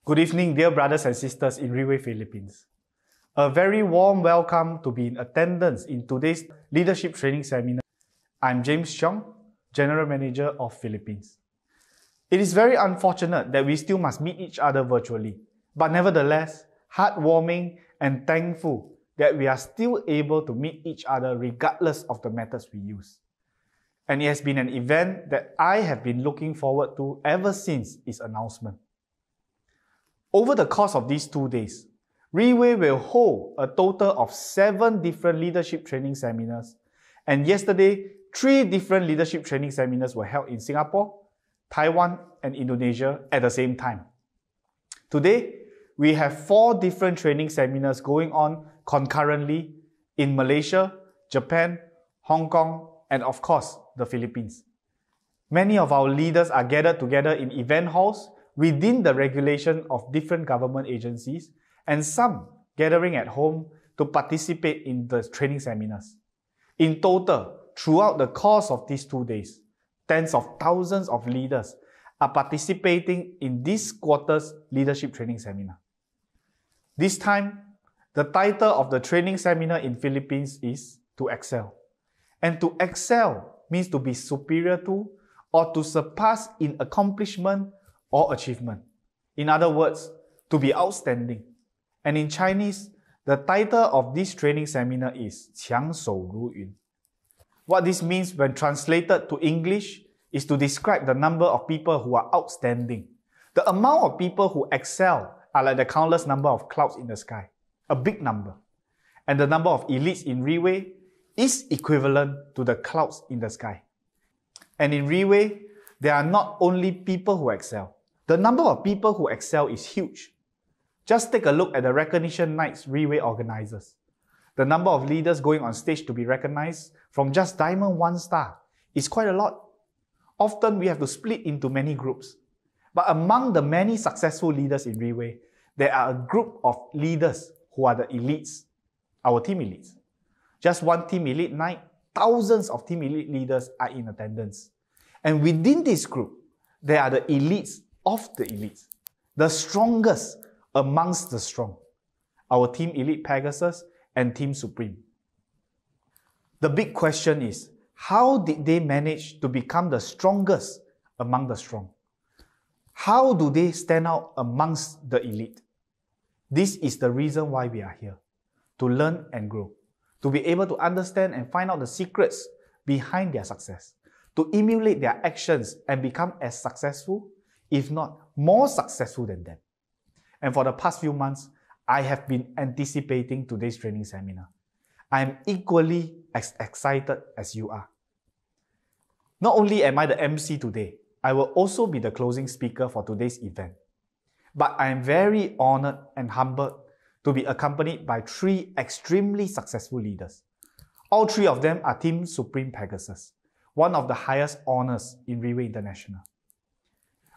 Good evening, dear brothers and sisters in Riway, Philippines. A very warm welcome to be in attendance in today's leadership training seminar. I'm James Chong, General Manager of Philippines. It is very unfortunate that we still must meet each other virtually, but nevertheless, heartwarming and thankful that we are still able to meet each other regardless of the methods we use. And it has been an event that I have been looking forward to ever since its announcement. Over the course of these 2 days, Riway will hold a total of 7 different leadership training seminars, and yesterday, 3 different leadership training seminars were held in Singapore, Taiwan, and Indonesia at the same time. Today, we have 4 different training seminars going on concurrently in Malaysia, Japan, Hong Kong, and of course, the Philippines. Many of our leaders are gathered together in event halls within the regulation of different government agencies, and some gathering at home to participate in the training seminars. In total, throughout the course of these 2 days, tens of thousands of leaders are participating in this quarter's leadership training seminar. This time, the title of the training seminar in Philippines is To Excel. And to excel means to be superior to or to surpass in accomplishment or achievement. In other words, to be outstanding. And in Chinese, the title of this training seminar is 强手如云. What this means when translated to English is to describe the number of people who are outstanding. The amount of people who excel are like the countless number of clouds in the sky, a big number. And the number of elites in Riway is equivalent to the clouds in the sky. And in Riway, there are not only people who excel. The number of people who excel is huge. Just take a look at the recognition nights Riway organizes. The number of leaders going on stage to be recognized from just Diamond 1 star is quite a lot. Often we have to split into many groups. But among the many successful leaders in Riway, there are a group of leaders who are the elites, our team elites. Just one team elite night, thousands of team elite leaders are in attendance. And within this group, there are the elites of the elites, the strongest amongst the strong, our Team Elite Pegasus and Team Supreme. The big question is, how did they manage to become the strongest among the strong? How do they stand out amongst the elite? This is the reason why we are here, to learn and grow, to be able to understand and find out the secrets behind their success, to emulate their actions and become as successful, if not more successful than them. And for the past few months, I have been anticipating today's training seminar. I am equally as excited as you are. Not only am I the MC today, I will also be the closing speaker for today's event. But I am very honored and humbled to be accompanied by 3 extremely successful leaders. All 3 of them are Team Supreme Pegasus, one of the highest honors in Riway International.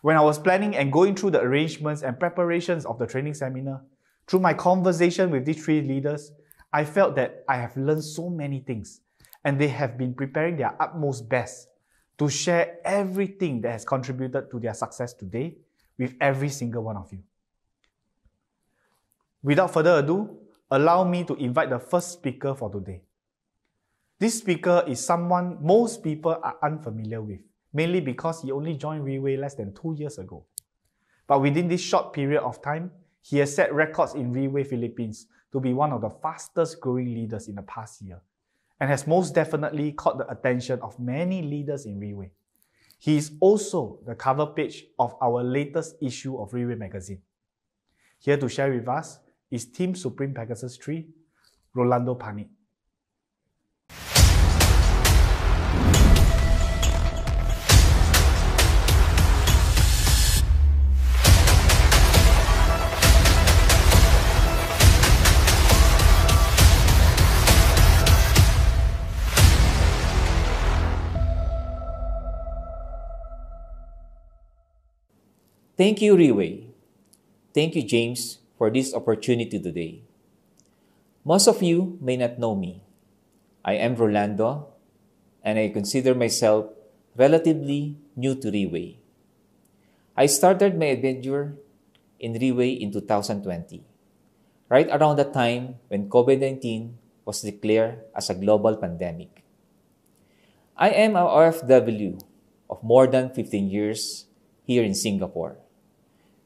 When I was planning and going through the arrangements and preparations of the training seminar, through my conversation with these 3 leaders, I felt that I have learned so many things, and they have been preparing their utmost best to share everything that has contributed to their success today with every single one of you. Without further ado, allow me to invite the first speaker for today. This speaker is someone most people are unfamiliar with, mainly because he only joined Riway less than 2 years ago. But within this short period of time, he has set records in Riway Philippines to be one of the fastest growing leaders in the past year, and has most definitely caught the attention of many leaders in Riway. He is also the cover page of our latest issue of Riway magazine. Here to share with us is Team Supreme Pegasus 3, Rolando Panit. Thank you, Riway. Thank you, James, for this opportunity today. Most of you may not know me. I am Rolando, and I consider myself relatively new to Riway. I started my adventure in Riway in 2020, right around the time when COVID-19 was declared as a global pandemic. I am a OFW of more than 15 years here in Singapore,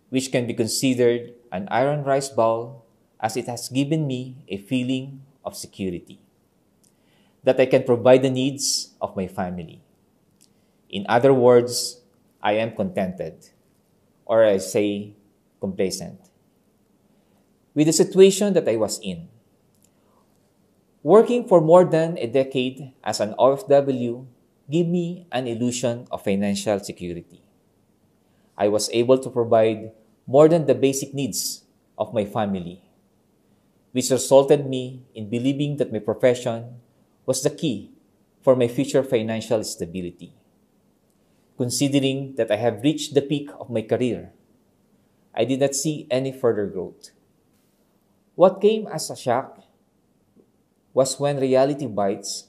which can be considered an iron rice bowl as it has given me a feeling of security, that I can provide the needs of my family. In other words, I am contented, or I say complacent, with the situation that I was in. Working for more than a decade as an OFW gave me an illusion of financial security. I was able to provide more than the basic needs of my family, which resulted me in believing that my profession was the key for my future financial stability. Considering that I have reached the peak of my career, I did not see any further growth. What came as a shock was when reality bites,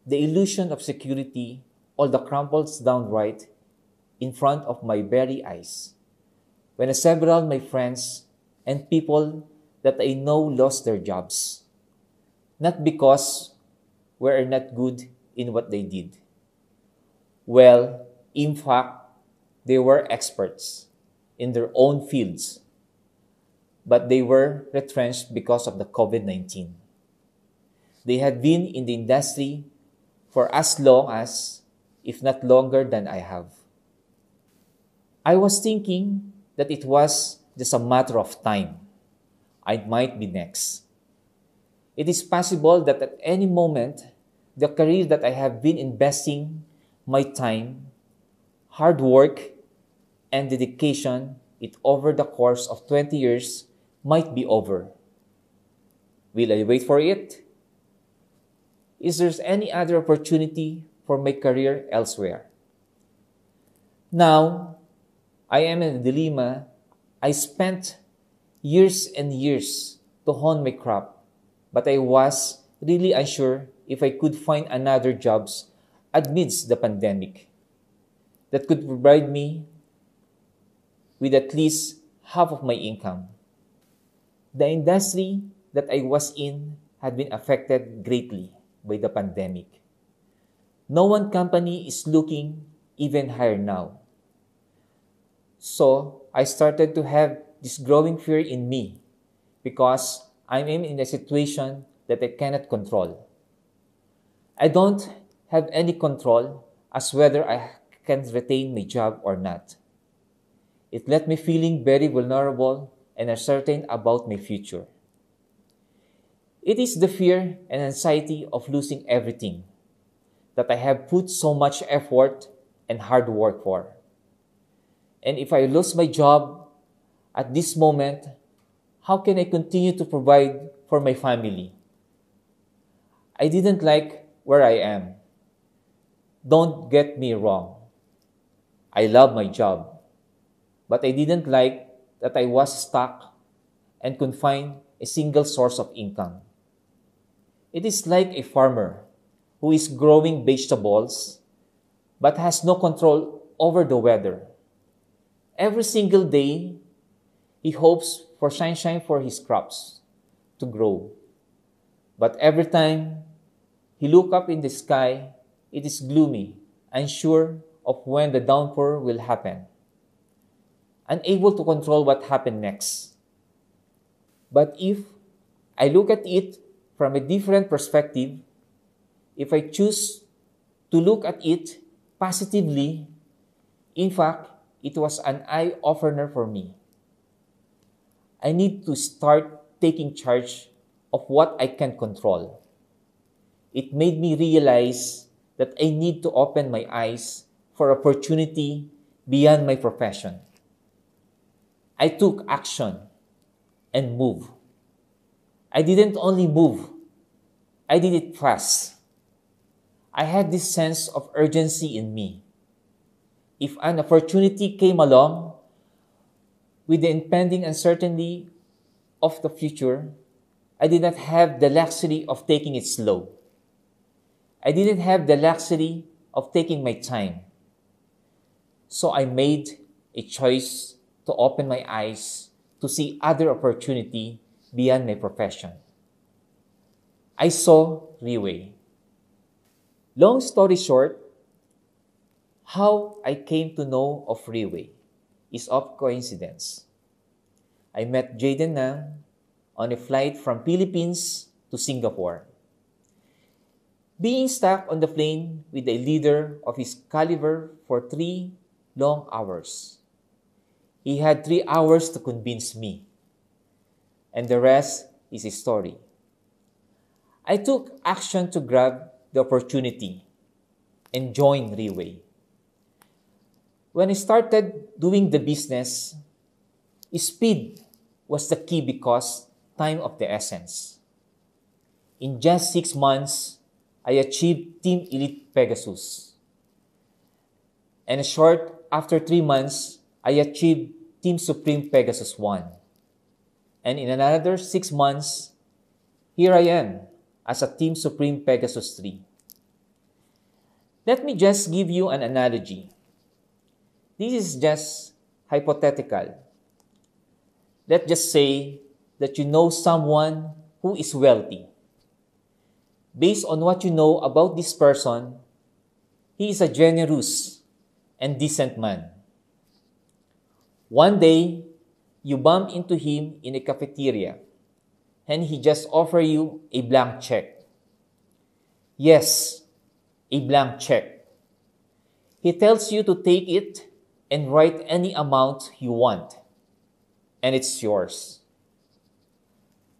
the illusion of security all the crumbles down right in front of my very eyes, when several of my friends and people that I know lost their jobs, not because we are not good in what they did. Well, in fact, they were experts in their own fields, but they were retrenched because of the COVID-19. They had been in the industry for as long as, if not longer than I have. I was thinking that it was just a matter of time. I might be next. It is possible that at any moment, the career that I have been investing my time, hard work, and dedication it over the course of 20 years might be over. Will I wait for it? Is there any other opportunity for my career elsewhere? Now, I am in a dilemma. I spent years and years to hone my craft, but I was really unsure if I could find another jobs amidst the pandemic that could provide me with at least half of my income. The industry that I was in had been affected greatly by the pandemic. No one company is looking even higher now. So I started to have this growing fear in me because I am in a situation that I cannot control. I don't have any control as whether I can retain my job or not. It left me feeling very vulnerable and uncertain about my future. It is the fear and anxiety of losing everything that I have put so much effort and hard work for. And if I lose my job at this moment, how can I continue to provide for my family? I didn't like where I am. Don't get me wrong. I love my job, but I didn't like that I was stuck and couldn't find a single source of income. It is like a farmer who is growing vegetables but has no control over the weather. Every single day, he hopes for sunshine for his crops to grow. But every time he looks up in the sky, it is gloomy, unsure of when the downpour will happen, unable to control what happened next. But if I look at it from a different perspective, if I choose to look at it positively, in fact, it was an eye-opener for me. I need to start taking charge of what I can control. It made me realize that I need to open my eyes for opportunity beyond my profession. I took action and moved. I didn't only move, I did it fast. I had this sense of urgency in me. If an opportunity came along with the impending uncertainty of the future, I did not have the luxury of taking it slow. I didn't have the luxury of taking my time. So I made a choice to open my eyes to see other opportunity beyond my profession. I saw Riway. Long story short, how I came to know of Riway is of coincidence. I met Jaden Nang on a flight from Philippines to Singapore. Being stuck on the plane with a leader of his caliber for 3 long hours. He had 3 hours to convince me, and the rest is his story. I took action to grab the opportunity and join Riway. When I started doing the business, speed was the key because time of the essence. In just 6 months, I achieved Team Elite Pegasus. And short after 3 months, I achieved Team Supreme Pegasus 1. And in another 6 months, here I am as a Team Supreme Pegasus 3. Let me just give you an analogy. This is just hypothetical. Let's just say that you know someone who is wealthy. Based on what you know about this person, he is a generous and decent man. One day, you bump into him in a cafeteria and he just offers you a blank check. Yes, a blank check. He tells you to take it and write any amount you want, and it's yours.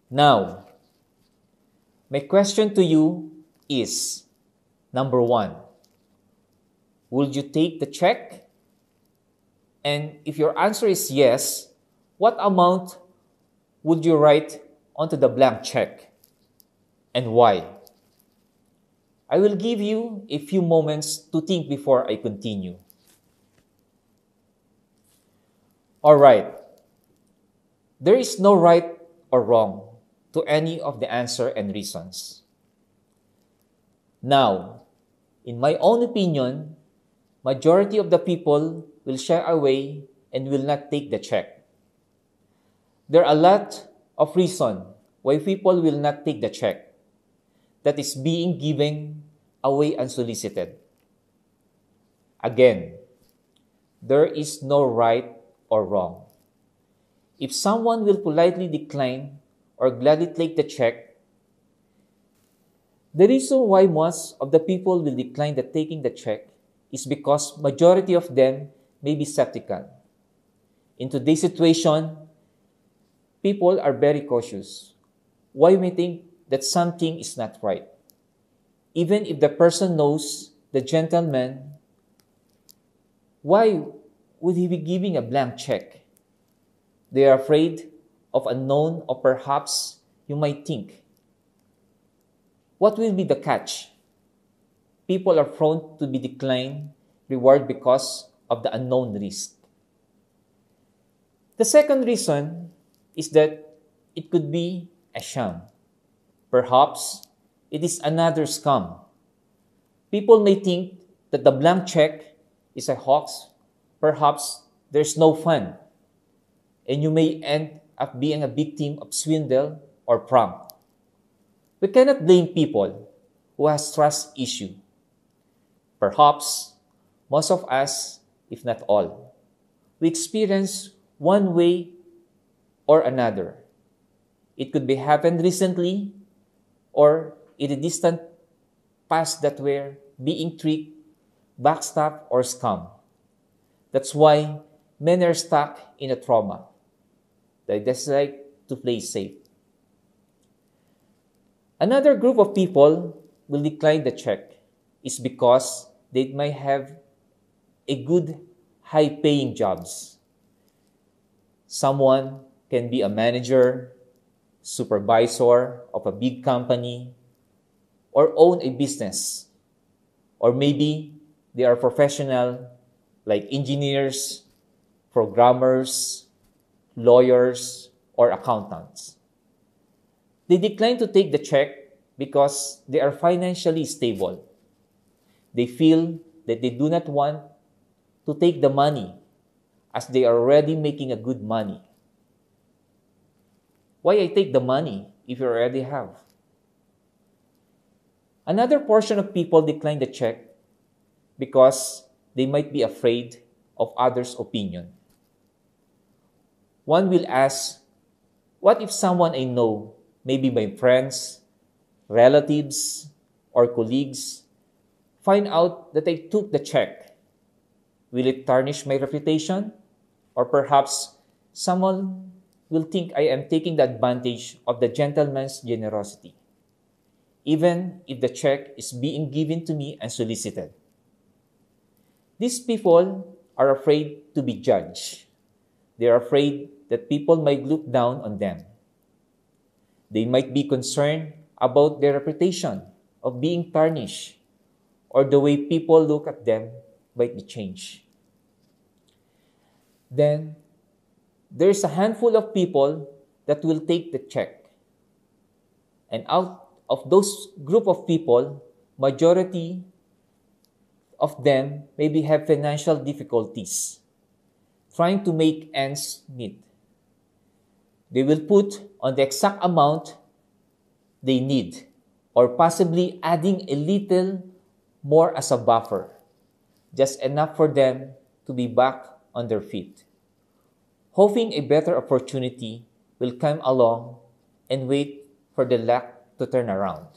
Now, my question to you is, number 1, would you take the check? And if your answer is yes, what amount would you write onto the blank check? And why? I will give you a few moments to think before I continue. All right. There is no right or wrong to any of the answer and reasons. Now, in my own opinion, majority of the people will shy away and will not take the check. There are a lot of reasons why people will not take the check that is being given away unsolicited. Again, there is no right or wrong. If someone will politely decline or gladly take the check, the reason why most of the people will decline taking the check is because majority of them may be skeptical. In today's situation, people are very cautious. Why may think that something is not right? Even if the person knows the gentleman, why would he be giving a blank check? They are afraid of unknown, or perhaps you might think, what will be the catch? People are prone to be declined reward because of the unknown risk. The second reason is that it could be a sham. Perhaps it is another scam. People may think that the blank check is a hoax. Perhaps there's no fun, and you may end up being a victim of swindle or prank. We cannot blame people who has trust issue. Perhaps most of us, if not all, we experience one way or another. It could be happened recently or in a distant past that we're being tricked, backstabbed, or scammed. That's why many are stuck in a trauma. They decide to play safe. Another group of people will decline the check is because they might have a good, high-paying jobs. Someone can be a manager, supervisor of a big company, or own a business. Or maybe they are professional like engineers, programmers, lawyers, or accountants. They decline to take the check because they are financially stable. They feel that they do not want to take the money as they are already making a good money. Why I take the money if you already have? Another portion of people decline the check because they might be afraid of others' opinion. One will ask, what if someone I know, maybe my friends, relatives, or colleagues, find out that I took the check? Will it tarnish my reputation? Or perhaps someone will think I am taking the advantage of the gentleman's generosity, even if the check is being given to me unsolicited. These people are afraid to be judged. They are afraid that people might look down on them. They might be concerned about their reputation of being tarnished, or the way people look at them might be changed. Then, there's a handful of people that will take the check. And out of those group of people, majority of them maybe have financial difficulties, trying to make ends meet. They will put on the exact amount they need, or possibly adding a little more as a buffer, just enough for them to be back on their feet, hoping a better opportunity will come along and wait for the luck to turn around.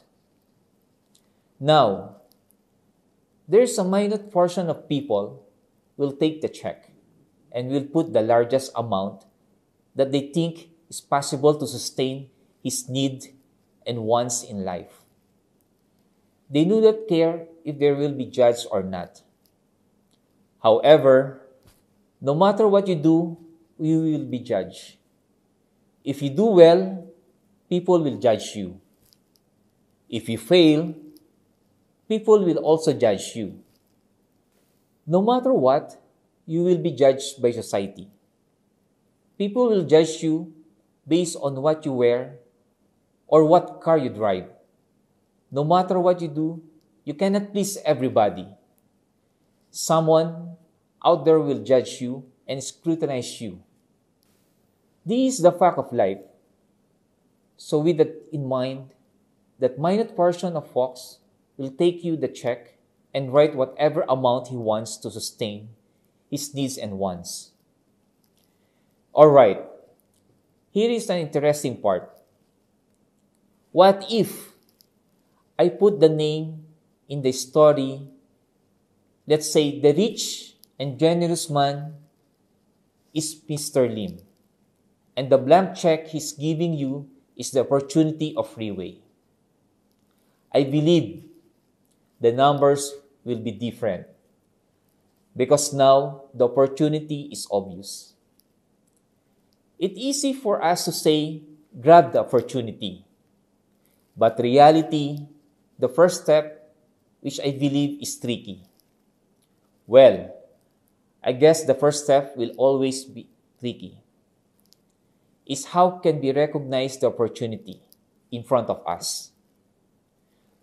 Now, there's a minute portion of people will take the check and will put the largest amount that they think is possible to sustain his need and wants in life. They do not care if they will be judged or not. However, no matter what you do, you will be judged. If you do well, people will judge you. If you fail, people will also judge you. No matter what, you will be judged by society. People will judge you based on what you wear or what car you drive. No matter what you do, you cannot please everybody. Someone out there will judge you and scrutinize you. This is the fact of life. So with that in mind, that minute portion of folks will take you the check and write whatever amount he wants to sustain his needs and wants. Alright, here is an interesting part. What if I put the name in the story, let's say the rich and generous man is Mr. Lim, and the blank check he's giving you is the opportunity of Riway. I believe the numbers will be different because now the opportunity is obvious. It's easy for us to say, grab the opportunity. But reality, the first step, which I believe is tricky. Well, I guess the first step will always be tricky. Is how can we recognize the opportunity in front of us?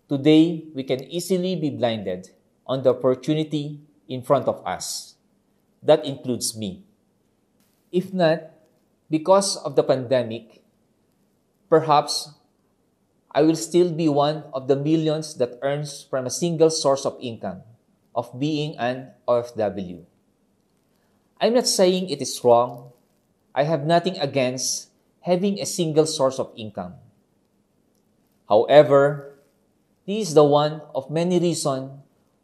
Today, we can easily be blinded on the opportunity in front of us. That includes me. If not, because of the pandemic, perhaps I will still be one of the millions that earns from a single source of income, of being an OFW. I'm not saying it is wrong. I have nothing against having a single source of income. However, this is the one of many reasons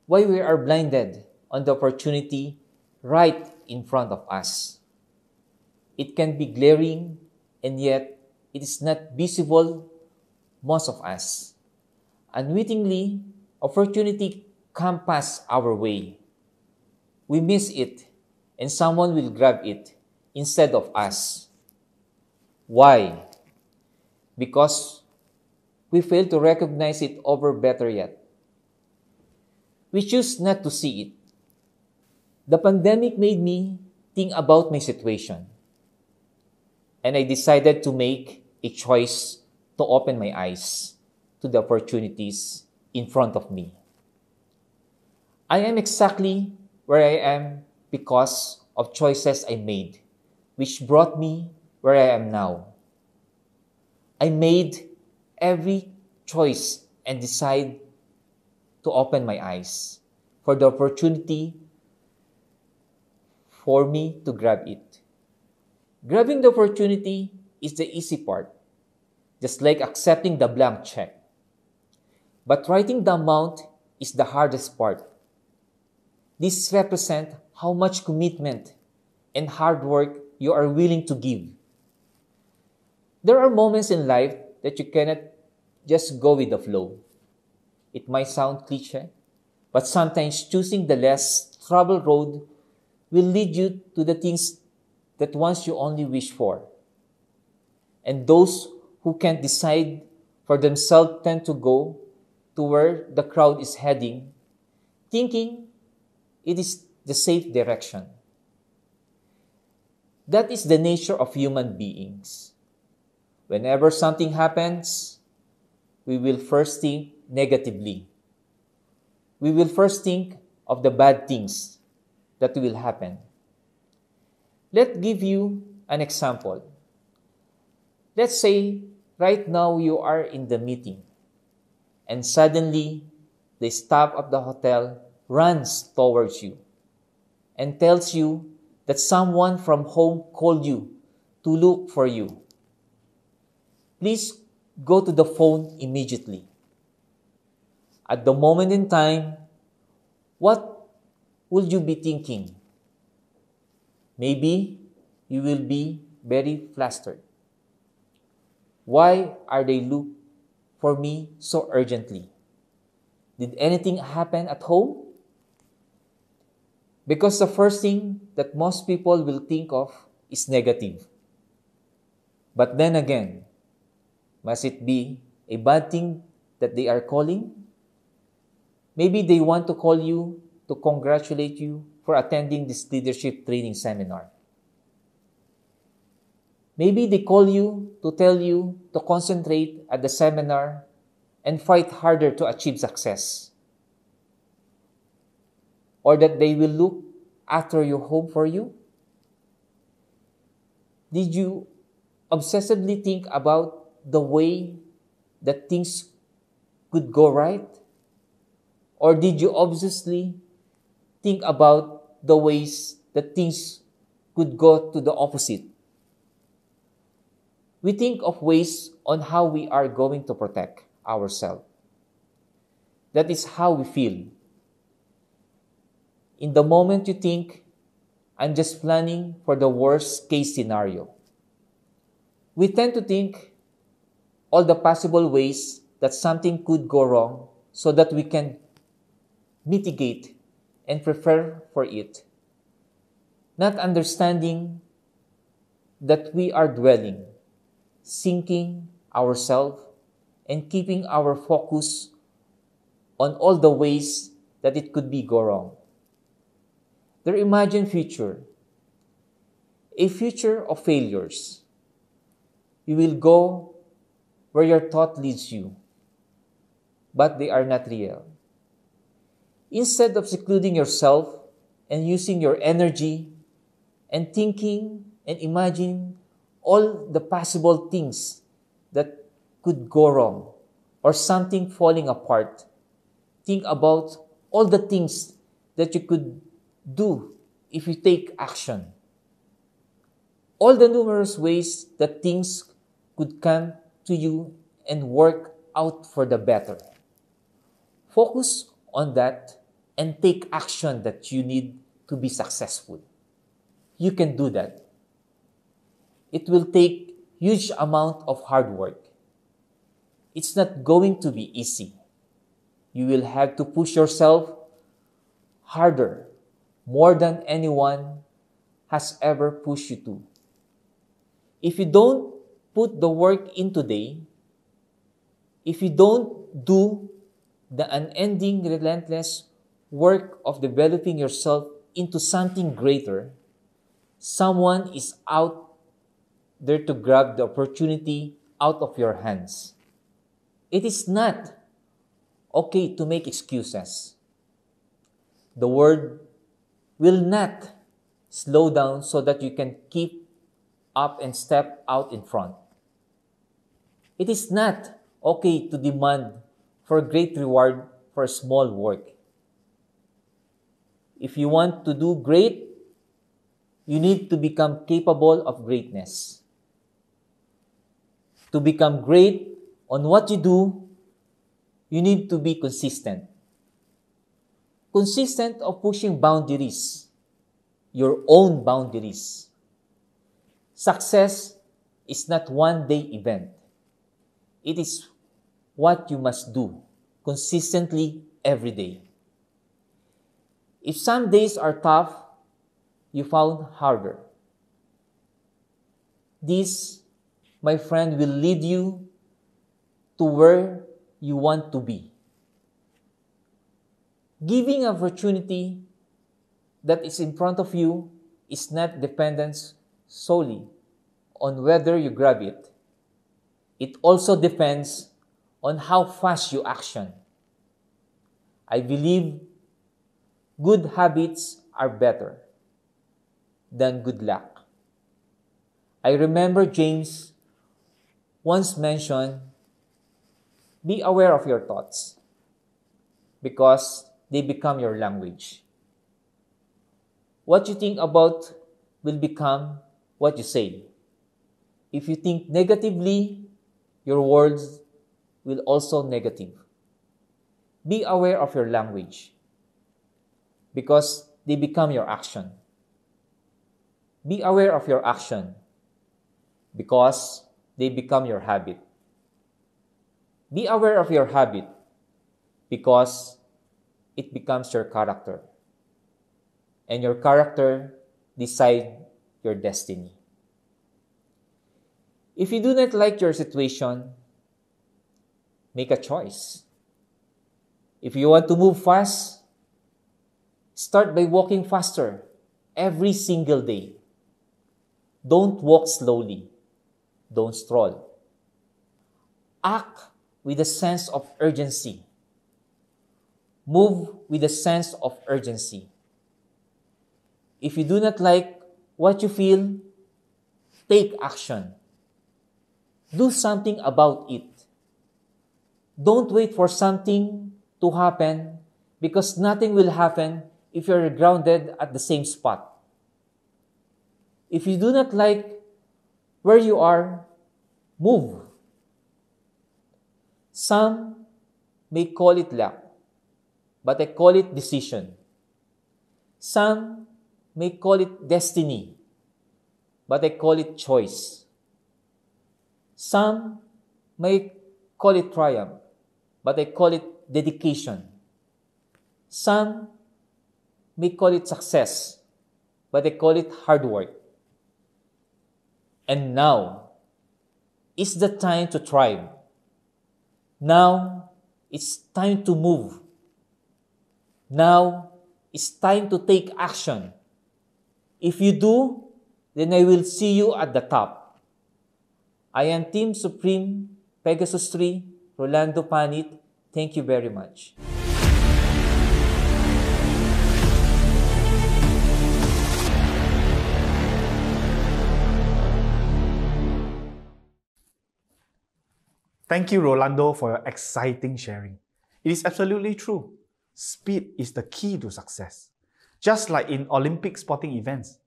why we are blinded on the opportunity right in front of us. It can be glaring, and yet it is not visible most of us. Unwittingly, opportunity comes past our way. We miss it, and someone will grab it instead of us. Why? Because we fail to recognize it, or better yet, we choose not to see it. The pandemic made me think about my situation, and I decided to make a choice to open my eyes to the opportunities in front of me. I am exactly where I am because of choices I made, which brought me where I am now. I made every choice and decide to open my eyes for the opportunity for me to grab it. Grabbing the opportunity is the easy part, just like accepting the blank check. But writing the amount is the hardest part. This represents how much commitment and hard work you are willing to give. There are moments in life that you cannot just go with the flow. It might sound cliche, but sometimes choosing the less traveled road will lead you to the things that once you only wish for. And those who can't decide for themselves tend to go to where the crowd is heading, thinking it is the safe direction. That is the nature of human beings. Whenever something happens, we will first think negatively. We will first think of the bad things that will happen. Let's give you an example. Let's say right now you are in the meeting and suddenly the staff of the hotel runs towards you and tells you that someone from home called you to look for you. Please go to the phone immediately. At the moment in time, what will you be thinking? Maybe you will be very flustered. Why are they looking for me so urgently? Did anything happen at home? Because the first thing that most people will think of is negative. But then again, must it be a bad thing that they are calling? Maybe they want to call you to congratulate you for attending this leadership training seminar. Maybe they call you to tell you to concentrate at the seminar and fight harder to achieve success. Or that they will look after your home for you. Did you obsessively think about the way that things could go right? Or did you obsessively think about the ways that things could go to the opposite? We think of ways on how we are going to protect ourselves. That is how we feel. In the moment you think, I'm just planning for the worst case scenario. We tend to think all the possible ways that something could go wrong so that we can mitigate and prepare for it, not understanding that we are dwelling, sinking ourselves, and keeping our focus on all the ways that it could be go wrong. Their imagined future, a future of failures. You will go where your thought leads you, but they are not real. Instead of secluding yourself and using your energy and thinking and imagining all the possible things that could go wrong or something falling apart, think about all the things that you could do if you take action. All the numerous ways that things could come to you and work out for the better. Focus on that and take action that you need to be successful. You can do that. It will take huge amount of hard work. It's not going to be easy. You will have to push yourself harder, more than anyone has ever pushed you to. If you don't put the work in today, if you don't do the unending, relentless work of developing yourself into something greater, someone is out there to grab the opportunity out of your hands. It is not okay to make excuses. The world will not slow down so that you can keep up and step out in front. It is not okay to demand for great reward for small work. If you want to do great, you need to become capable of greatness. To become great on what you do, you need to be consistent. Consistent of pushing boundaries, your own boundaries. Success is not one-day event. It is what you must do consistently every day. If some days are tough, you found harder. This, my friend, will lead you to where you want to be. Giving opportunity that is in front of you is not dependent solely on whether you grab it. It also depends on how fast you action. I believe good habits are better than good luck. I remember James once mentioned, be aware of your thoughts because they become your language. What you think about will become what you say. If you think negatively, your words will also negative. Be aware of your language because they become your action. Be aware of your action because they become your habit. Be aware of your habit because it becomes your character. And your character decides your destiny. If you do not like your situation, make a choice. If you want to move fast, start by walking faster every single day. Don't walk slowly. Don't stroll. Act with a sense of urgency. Move with a sense of urgency. If you do not like what you feel, take action. Do something about it. Don't wait for something to happen because nothing will happen if you're grounded at the same spot. If you do not like where you are, move. Some may call it luck, but I call it decision. Some may call it destiny, but I call it choice. Some may call it triumph, but I call it dedication. Some may call it success, but I call it hard work. And now is the time to thrive. Now it's time to move. Now it's time to take action. If you do, then I will see you at the top. I am Team Supreme Pegasus 3, Rolando Panit. Thank you very much. Thank you, Rolando, for your exciting sharing. It is absolutely true. Speed is the key to success. Just like in Olympic sporting events,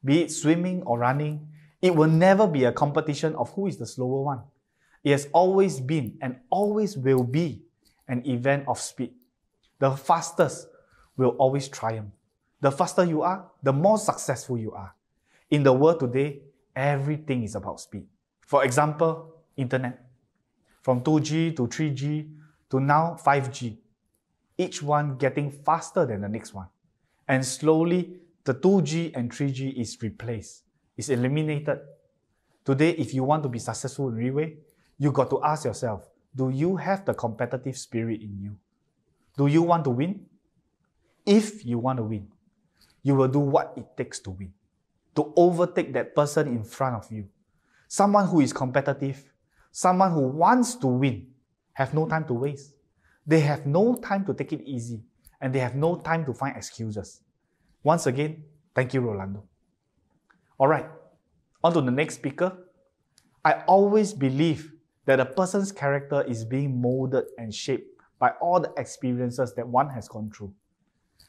be it swimming or running, it will never be a competition of who is the slower one. It has always been and always will be an event of speed. The fastest will always triumph. The faster you are, the more successful you are. In the world today, everything is about speed. For example, internet. From 2G to 3G to now 5G. Each one getting faster than the next one. And slowly, the 2G and 3G is replaced, is eliminated. Today, if you want to be successful in Riway, you got to ask yourself, do you have the competitive spirit in you? Do you want to win? If you want to win, you will do what it takes to win. To overtake that person in front of you. Someone who is competitive, someone who wants to win, have no time to waste. They have no time to take it easy, and they have no time to find excuses. Once again, thank you, Rolando. All right, on to the next speaker. I always believe that a person's character is being molded and shaped by all the experiences that one has gone through.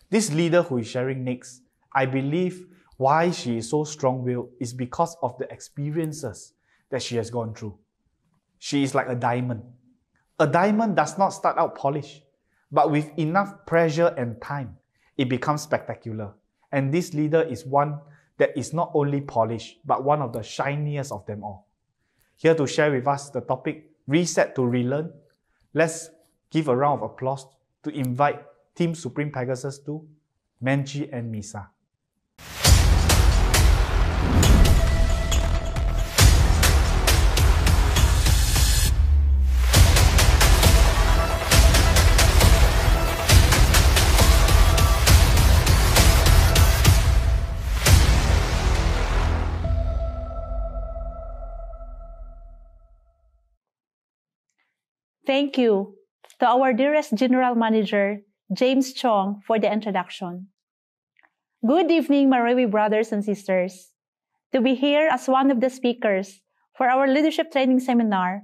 This leader who is sharing next, I believe why she is so strong-willed is because of the experiences that she has gone through. She is like a diamond. A diamond does not start out polished, but with enough pressure and time, it becomes spectacular. And this leader is one that is not only polished, but one of the shiniest of them all. Here to share with us the topic, Reset to Relearn, let's give a round of applause to invite Team Supreme Pegasus 2, Menji and Misa. Thank you to our dearest General Manager, James Chong, for the introduction. Good evening, my Riway brothers and sisters. To be here as one of the speakers for our leadership training seminar,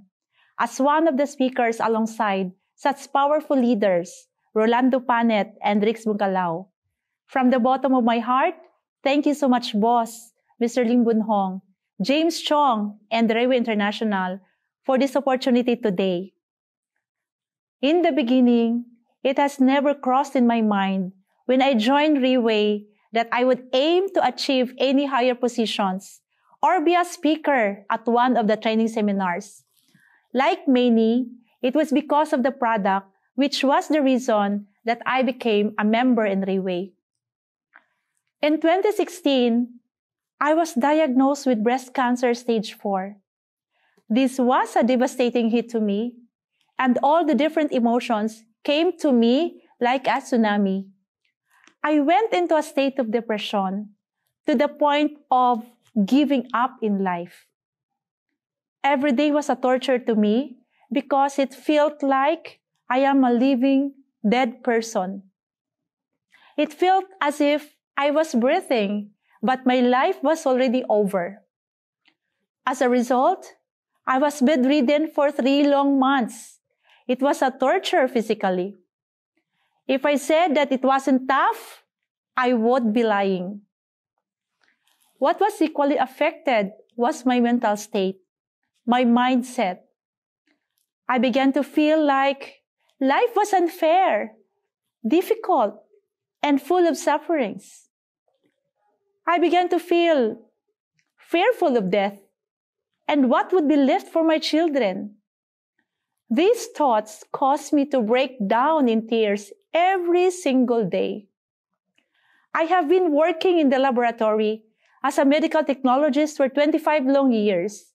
as one of the speakers alongside such powerful leaders, Rolando Panet and Rix Bungkalao. From the bottom of my heart, thank you so much, boss, Mr. Lim Boon Hong, James Chong, and Riway International for this opportunity today. In the beginning, it has never crossed in my mind when I joined Riway that I would aim to achieve any higher positions or be a speaker at one of the training seminars. Like many, it was because of the product, which was the reason that I became a member in Riway. In 2016, I was diagnosed with breast cancer stage 4. This was a devastating hit to me, and all the different emotions came to me like a tsunami. I went into a state of depression to the point of giving up in life. Every day was a torture to me because it felt like I am a living, dead person. It felt as if I was breathing, but my life was already over. As a result, I was bedridden for 3 long months. It was a torture physically. If I said that it wasn't tough, I would be lying. What was equally affected was my mental state, my mindset. I began to feel like life was unfair, difficult, and full of sufferings. I began to feel fearful of death and what would be left for my children. These thoughts caused me to break down in tears every single day. I have been working in the laboratory as a medical technologist for 25 long years,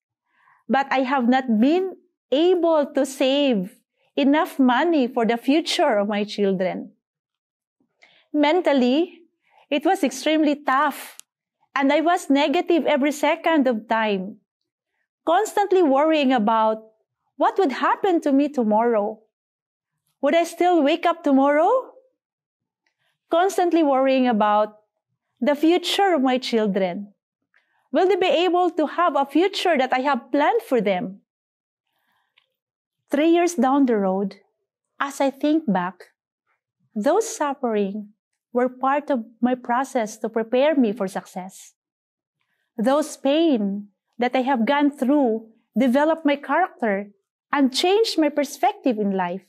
but I have not been able to save enough money for the future of my children. Mentally, it was extremely tough, and I was negative every second of time, constantly worrying about what would happen to me tomorrow? Would I still wake up tomorrow? Constantly worrying about the future of my children. Will they be able to have a future that I have planned for them? 3 years down the road, as I think back, those suffering were part of my process to prepare me for success. Those pain that I have gone through developed my character and changed my perspective in life.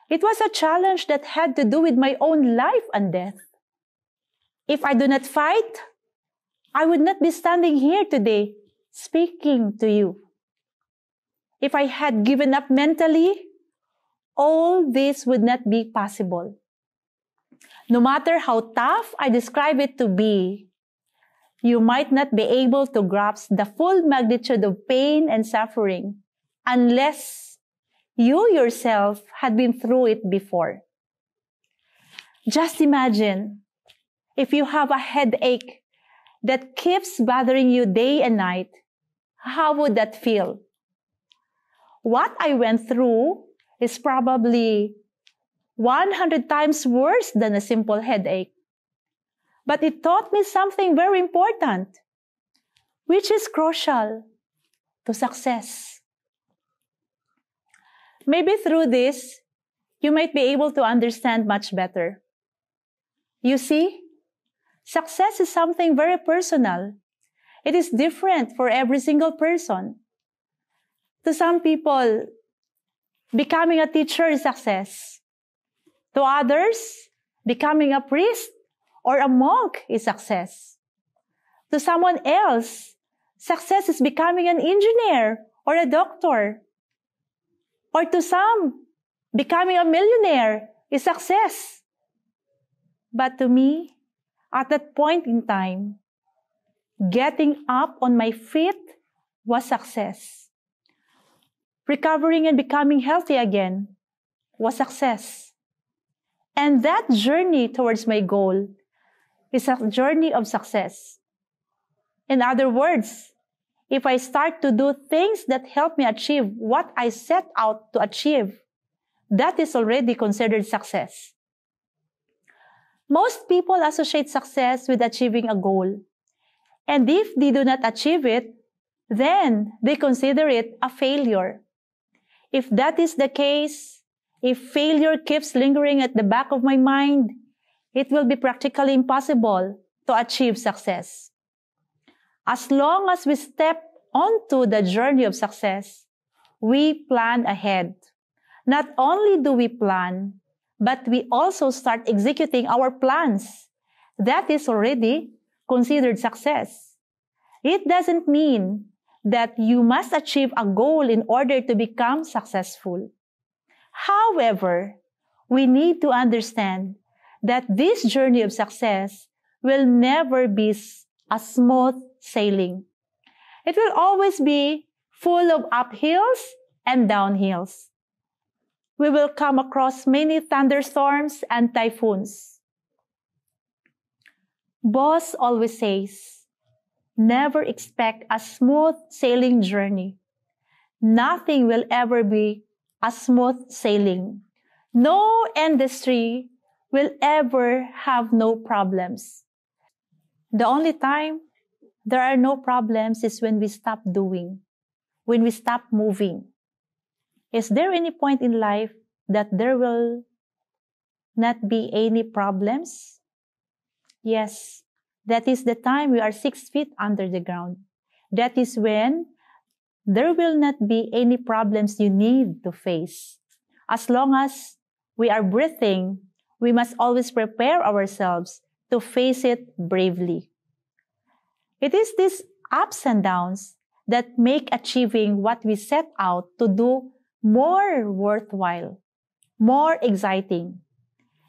It was a challenge that had to do with my own life and death. If I do not fight, I would not be standing here today speaking to you. If I had given up mentally, all this would not be possible. No matter how tough I describe it to be, you might not be able to grasp the full magnitude of pain and suffering unless you yourself had been through it before. Just imagine if you have a headache that keeps bothering you day and night, how would that feel? What I went through is probably 100 times worse than a simple headache. But it taught me something very important, which is crucial to success. Maybe through this, you might be able to understand much better. You see, success is something very personal. It is different for every single person. To some people, becoming a teacher is success. To others, becoming a priest or a monk is success. To someone else, success is becoming an engineer or a doctor. Or to some, becoming a millionaire is success. But to me, at that point in time, getting up on my feet was success. Recovering and becoming healthy again was success. And that journey towards my goal is a journey of success. In other words, if I start to do things that help me achieve what I set out to achieve, that is already considered success. Most people associate success with achieving a goal. And if they do not achieve it, then they consider it a failure. If that is the case, if failure keeps lingering at the back of my mind, it will be practically impossible to achieve success. As long as we step onto the journey of success, we plan ahead. Not only do we plan, but we also start executing our plans. That is already considered success. It doesn't mean that you must achieve a goal in order to become successful. However, we need to understand that this journey of success will never be a smooth sailing. It will always be full of uphills and downhills. We will come across many thunderstorms and typhoons. Boss always says, never expect a smooth sailing journey. Nothing will ever be a smooth sailing. No industry will ever have no problems. The only time there are no problems is when we stop doing, when we stop moving. Is there any point in life that there will not be any problems? Yes, that is the time we are 6 feet under the ground. That is when there will not be any problems you need to face. As long as we are breathing, we must always prepare ourselves to face it bravely. It is these ups and downs that make achieving what we set out to do more worthwhile, more exciting.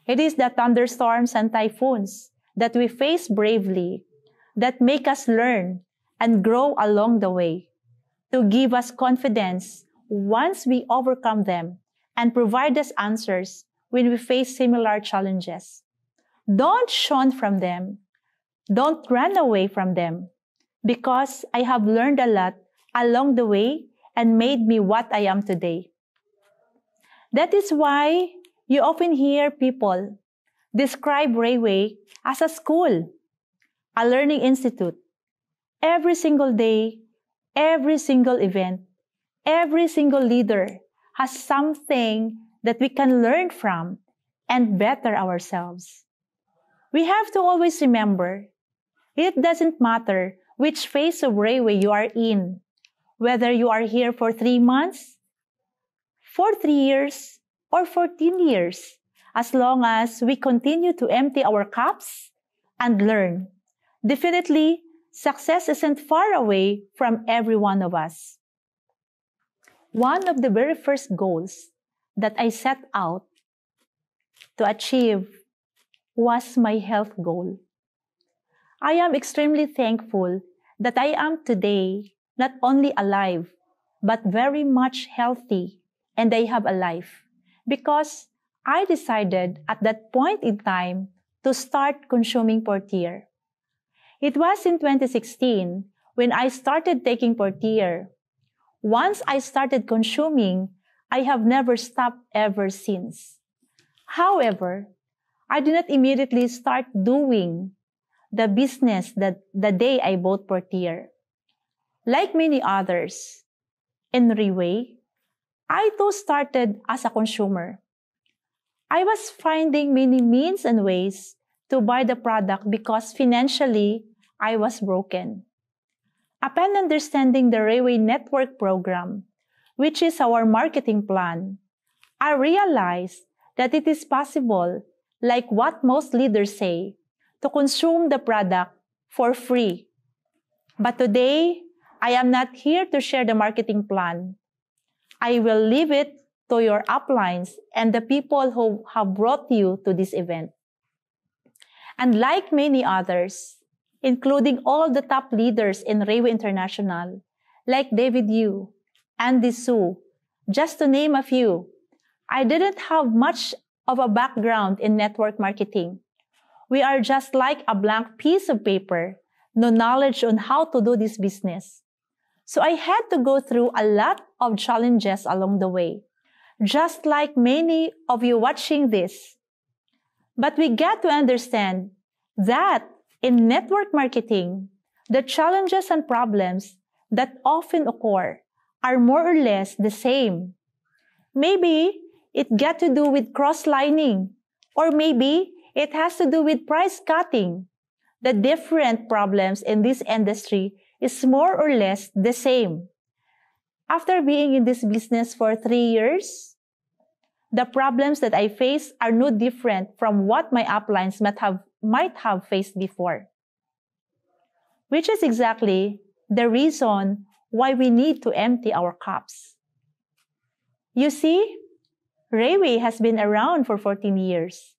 It is the thunderstorms and typhoons that we face bravely that make us learn and grow along the way, to give us confidence once we overcome them and provide us answers when we face similar challenges. Don't shun from them. Don't run away from them, because I have learned a lot along the way and made me what I am today. That is why you often hear people describe Riway as a school, a learning institute. Every single day, every single event, every single leader has something that we can learn from and better ourselves. We have to always remember, it doesn't matter which phase of Riway you are in, whether you are here for 3 months, for 3 years, or 14 years, as long as we continue to empty our cups and learn. Definitely, success isn't far away from every one of us. One of the very first goals that I set out to achieve was my health goal. I am extremely thankful that I am today not only alive, but very much healthy, and I have a life, because I decided at that point in time to start consuming Portier. It was in 2016 when I started taking Portier. Once I started consuming, I have never stopped ever since. However, I did not immediately start doing the business that the day I bought Portier. Like many others, in Riway, I too started as a consumer. I was finding many means and ways to buy the product because financially I was broken. Upon understanding the Riway Network program, which is our marketing plan, I realized that it is possible, like what most leaders say, to consume the product for free. But today, I am not here to share the marketing plan. I will leave it to your uplines and the people who have brought you to this event. And like many others, including all the top leaders in Riway International, like David Yu, Andy Su, just to name a few, I didn't have much of a background in network marketing. We are just like a blank piece of paper, no knowledge on how to do this business. So I had to go through a lot of challenges along the way, just like many of you watching this. But we get to understand that in network marketing, the challenges and problems that often occur are more or less the same. Maybe it got to do with cross-lining, or maybe it has to do with price cutting. The different problems in this industry is more or less the same. After being in this business for 3 years, the problems that I face are no different from what my uplines might have faced before. Which is exactly the reason why we need to empty our cups. You see, Riway has been around for 14 years.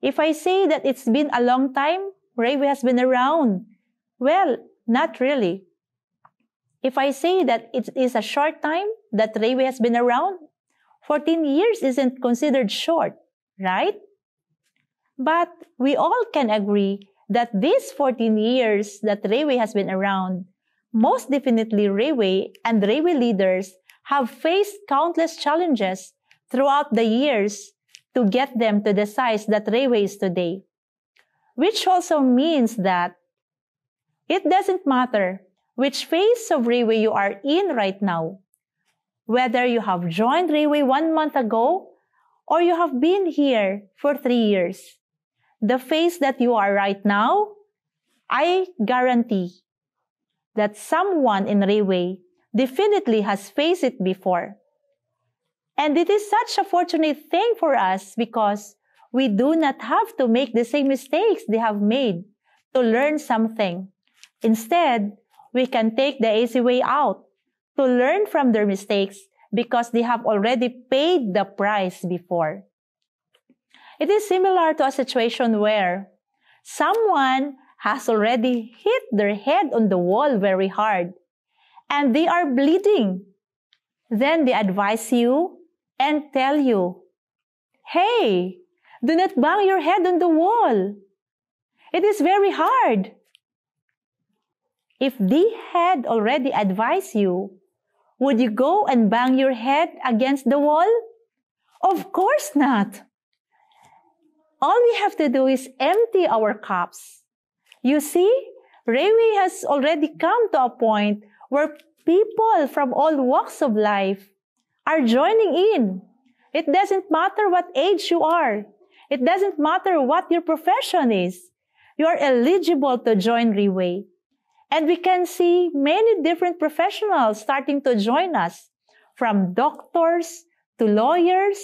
If I say that it's been a long time, Riway has been around, well, not really. If I say that it is a short time that Riway has been around, 14 years isn't considered short, right? But we all can agree that these 14 years that Riway has been around, most definitely Riway and Riway leaders have faced countless challenges throughout the years to get them to the size that Riway is today. Which also means that it doesn't matter which phase of Riway you are in right now, whether you have joined Riway 1 month ago or you have been here for 3 years. The phase that you are right now, I guarantee that someone in Riway definitely has faced it before. And it is such a fortunate thing for us because we do not have to make the same mistakes they have made to learn something. Instead, we can take the easy way out to learn from their mistakes because they have already paid the price before. It is similar to a situation where someone has already hit their head on the wall very hard and they are bleeding. Then they advise you and tell you, "Hey, do not bang your head on the wall. It is very hard." If they had already advised you, would you go and bang your head against the wall? Of course not. All we have to do is empty our cups. You see, Riway has already come to a point where people from all walks of life are joining in. It doesn't matter what age you are. It doesn't matter what your profession is. You are eligible to join Riway. And we can see many different professionals starting to join us, from doctors to lawyers,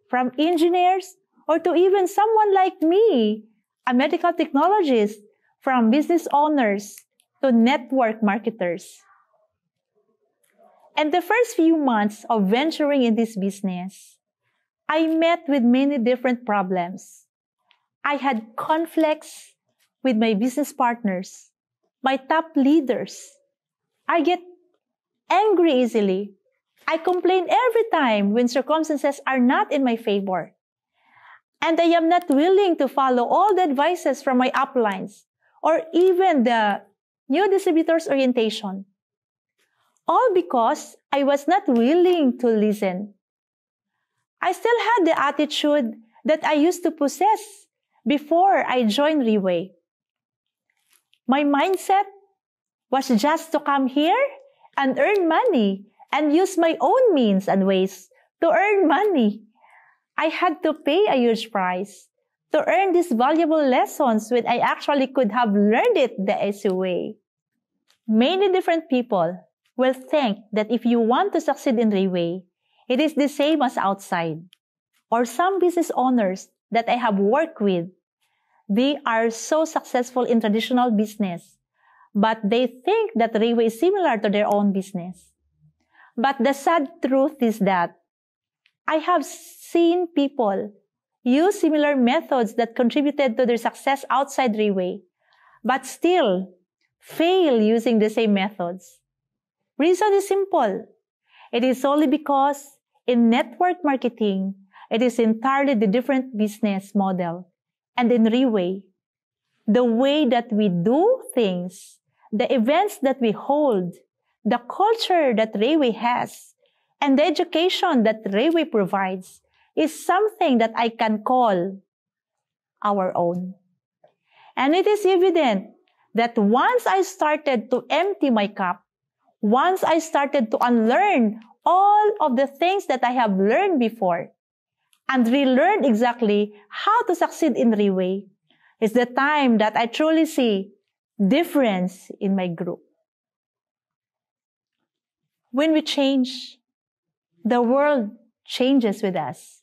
from engineers, or to even someone like me, a medical technologist, from business owners to network marketers. And the first few months of venturing in this business, I met with many different problems. I had conflicts with my business partners, my top leaders. I get angry easily. I complain every time when circumstances are not in my favor. And I am not willing to follow all the advices from my uplines or even the new distributors orientation. All because I was not willing to listen. I still had the attitude that I used to possess before I joined Riway. My mindset was just to come here and earn money and use my own means and ways to earn money. I had to pay a huge price to earn these valuable lessons when I actually could have learned it the easy way. Many different people will think that if you want to succeed in Riway, it is the same as outside. Or some business owners that I have worked with, they are so successful in traditional business, but they think that Riway is similar to their own business. But the sad truth is that I have seen people use similar methods that contributed to their success outside Riway, but still fail using the same methods. Reason is simple. It is only because in network marketing, it is entirely the different business model. And in Riway, the way that we do things, the events that we hold, the culture that Riway has, and the education that Riway provides is something that I can call our own. And it is evident that once I started to empty my cup, once I started to unlearn all of the things that I have learned before and relearn exactly how to succeed in Riway, is the time that I truly see difference in my group. When we change, the world changes with us.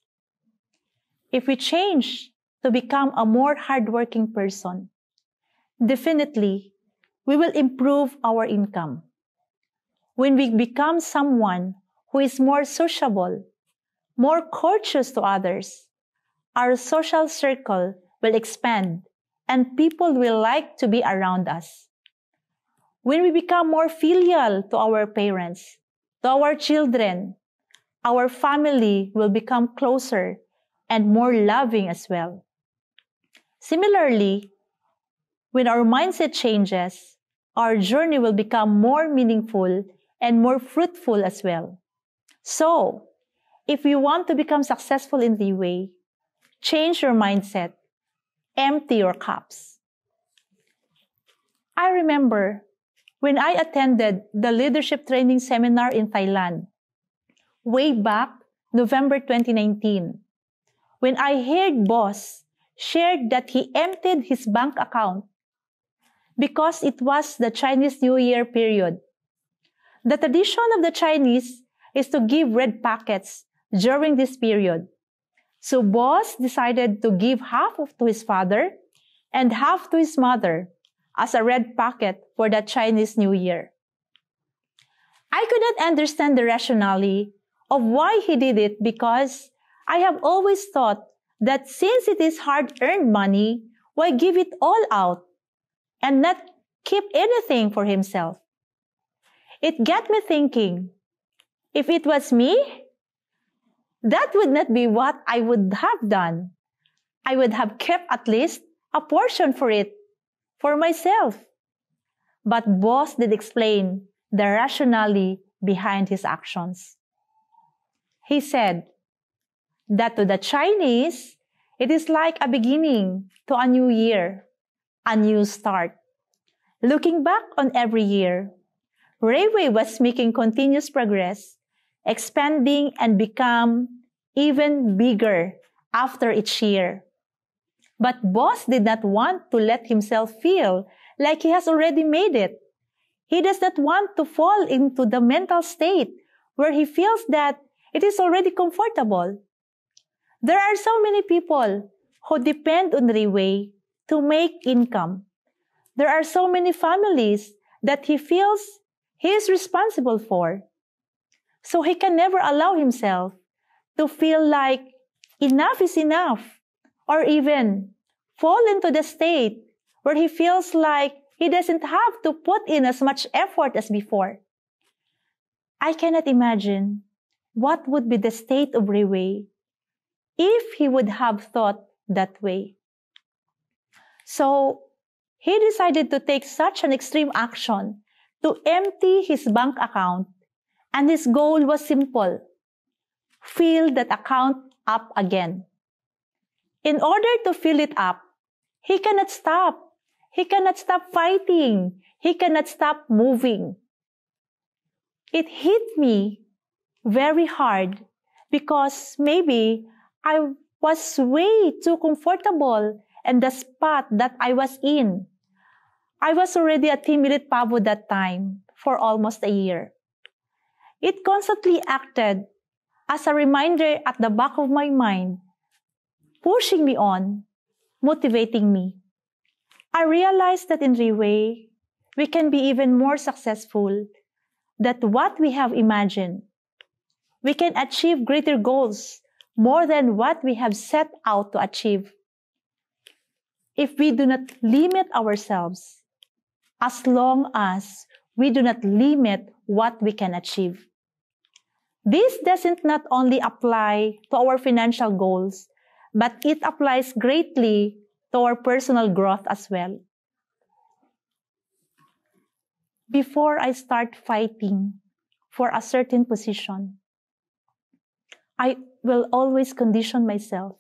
If we change to become a more hardworking person, definitely we will improve our income. When we become someone who is more sociable, more courteous to others, our social circle will expand and people will like to be around us. When we become more filial to our parents, to our children, our family will become closer and more loving as well. Similarly, when our mindset changes, our journey will become more meaningful and more fruitful as well. So, if you want to become successful in Riway, change your mindset, empty your cups. I remember when I attended the leadership training seminar in Thailand, way back November 2019, when I heard boss shared that he emptied his bank account because it was the Chinese New Year period. The tradition of the Chinese is to give red packets during this period. So boss decided to give half to his father and half to his mother as a red packet for the Chinese New Year. I could not understand the rationale of why he did it because I have always thought that since it is hard-earned money, why give it all out and not keep anything for himself? It got me thinking, if it was me, that would not be what I would have done. I would have kept at least a portion for it, for myself. But boss did explain the rationale behind his actions. He said that to the Chinese, it is like a beginning to a new year, a new start. Looking back on every year, Riway was making continuous progress, expanding and become even bigger after each year. But boss did not want to let himself feel like he has already made it. He does not want to fall into the mental state where he feels that it is already comfortable. There are so many people who depend on Riway to make income. There are so many families that he feels he is responsible for. So he can never allow himself to feel like enough is enough, or even fall into the state where he feels like he doesn't have to put in as much effort as before. I cannot imagine what would be the state of Riway if he would have thought that way. So he decided to take such an extreme action to empty his bank account, and his goal was simple: fill that account up again. In order to fill it up, he cannot stop. He cannot stop fighting. He cannot stop moving. It hit me very hard because maybe I was way too comfortable in the spot that I was in. I was already a Team Elite Pavo that time for almost a year. It constantly acted as a reminder at the back of my mind, pushing me on, motivating me. I realized that in Riway, we can be even more successful than what we have imagined. We can achieve greater goals more than what we have set out to achieve. If we do not limit ourselves, as long as we do not limit what we can achieve. This doesn't not only apply to our financial goals, but it applies greatly to our personal growth as well. Before I start fighting for a certain position, I will always condition myself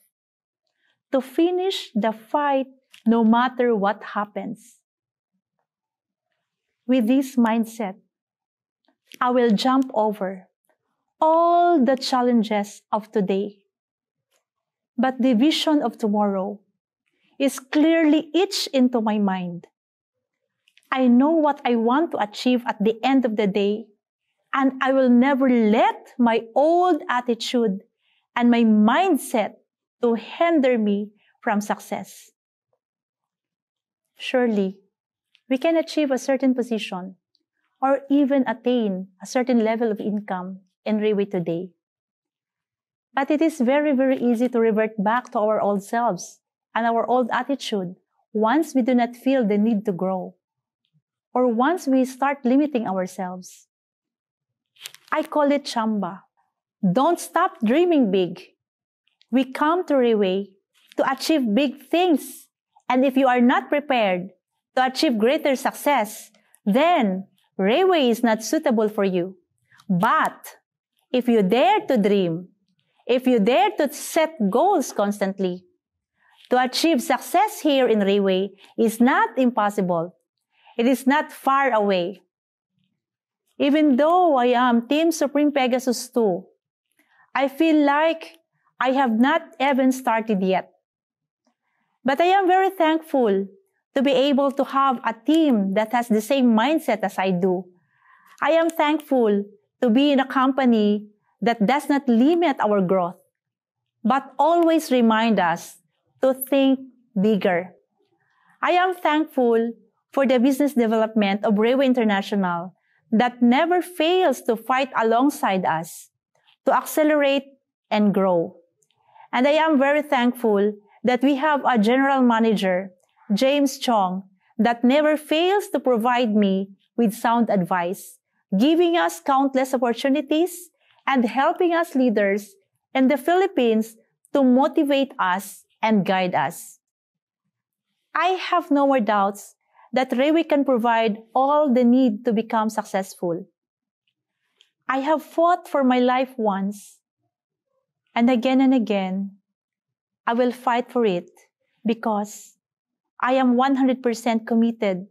to finish the fight no matter what happens. With this mindset, I will jump over all the challenges of today. But the vision of tomorrow is clearly etched into my mind. I know what I want to achieve at the end of the day, and I will never let my old attitude and my mindset to hinder me from success. Surely, we can achieve a certain position or even attain a certain level of income in Riway today. But it is very, very easy to revert back to our old selves and our old attitude once we do not feel the need to grow or once we start limiting ourselves. I call it chamba. Don't stop dreaming big. We come to Riway to achieve big things. And if you are not prepared to achieve greater success, then Riway is not suitable for you. But if you dare to dream, if you dare to set goals constantly, to achieve success here in Riway is not impossible. It is not far away. Even though I am Team Supreme Pegasus 2, I feel like I have not even started yet. But I am very thankful to be able to have a team that has the same mindset as I do. I am thankful to be in a company that does not limit our growth, but always remind us to think bigger. I am thankful for the business development of Riway International that never fails to fight alongside us to accelerate and grow. And I am very thankful that we have a general manager, James Chong, that never fails to provide me with sound advice, giving us countless opportunities and helping us leaders in the Philippines to motivate us and guide us. I have no more doubts that Riway can provide all the need to become successful. I have fought for my life once, and again, I will fight for it because I am 100% committed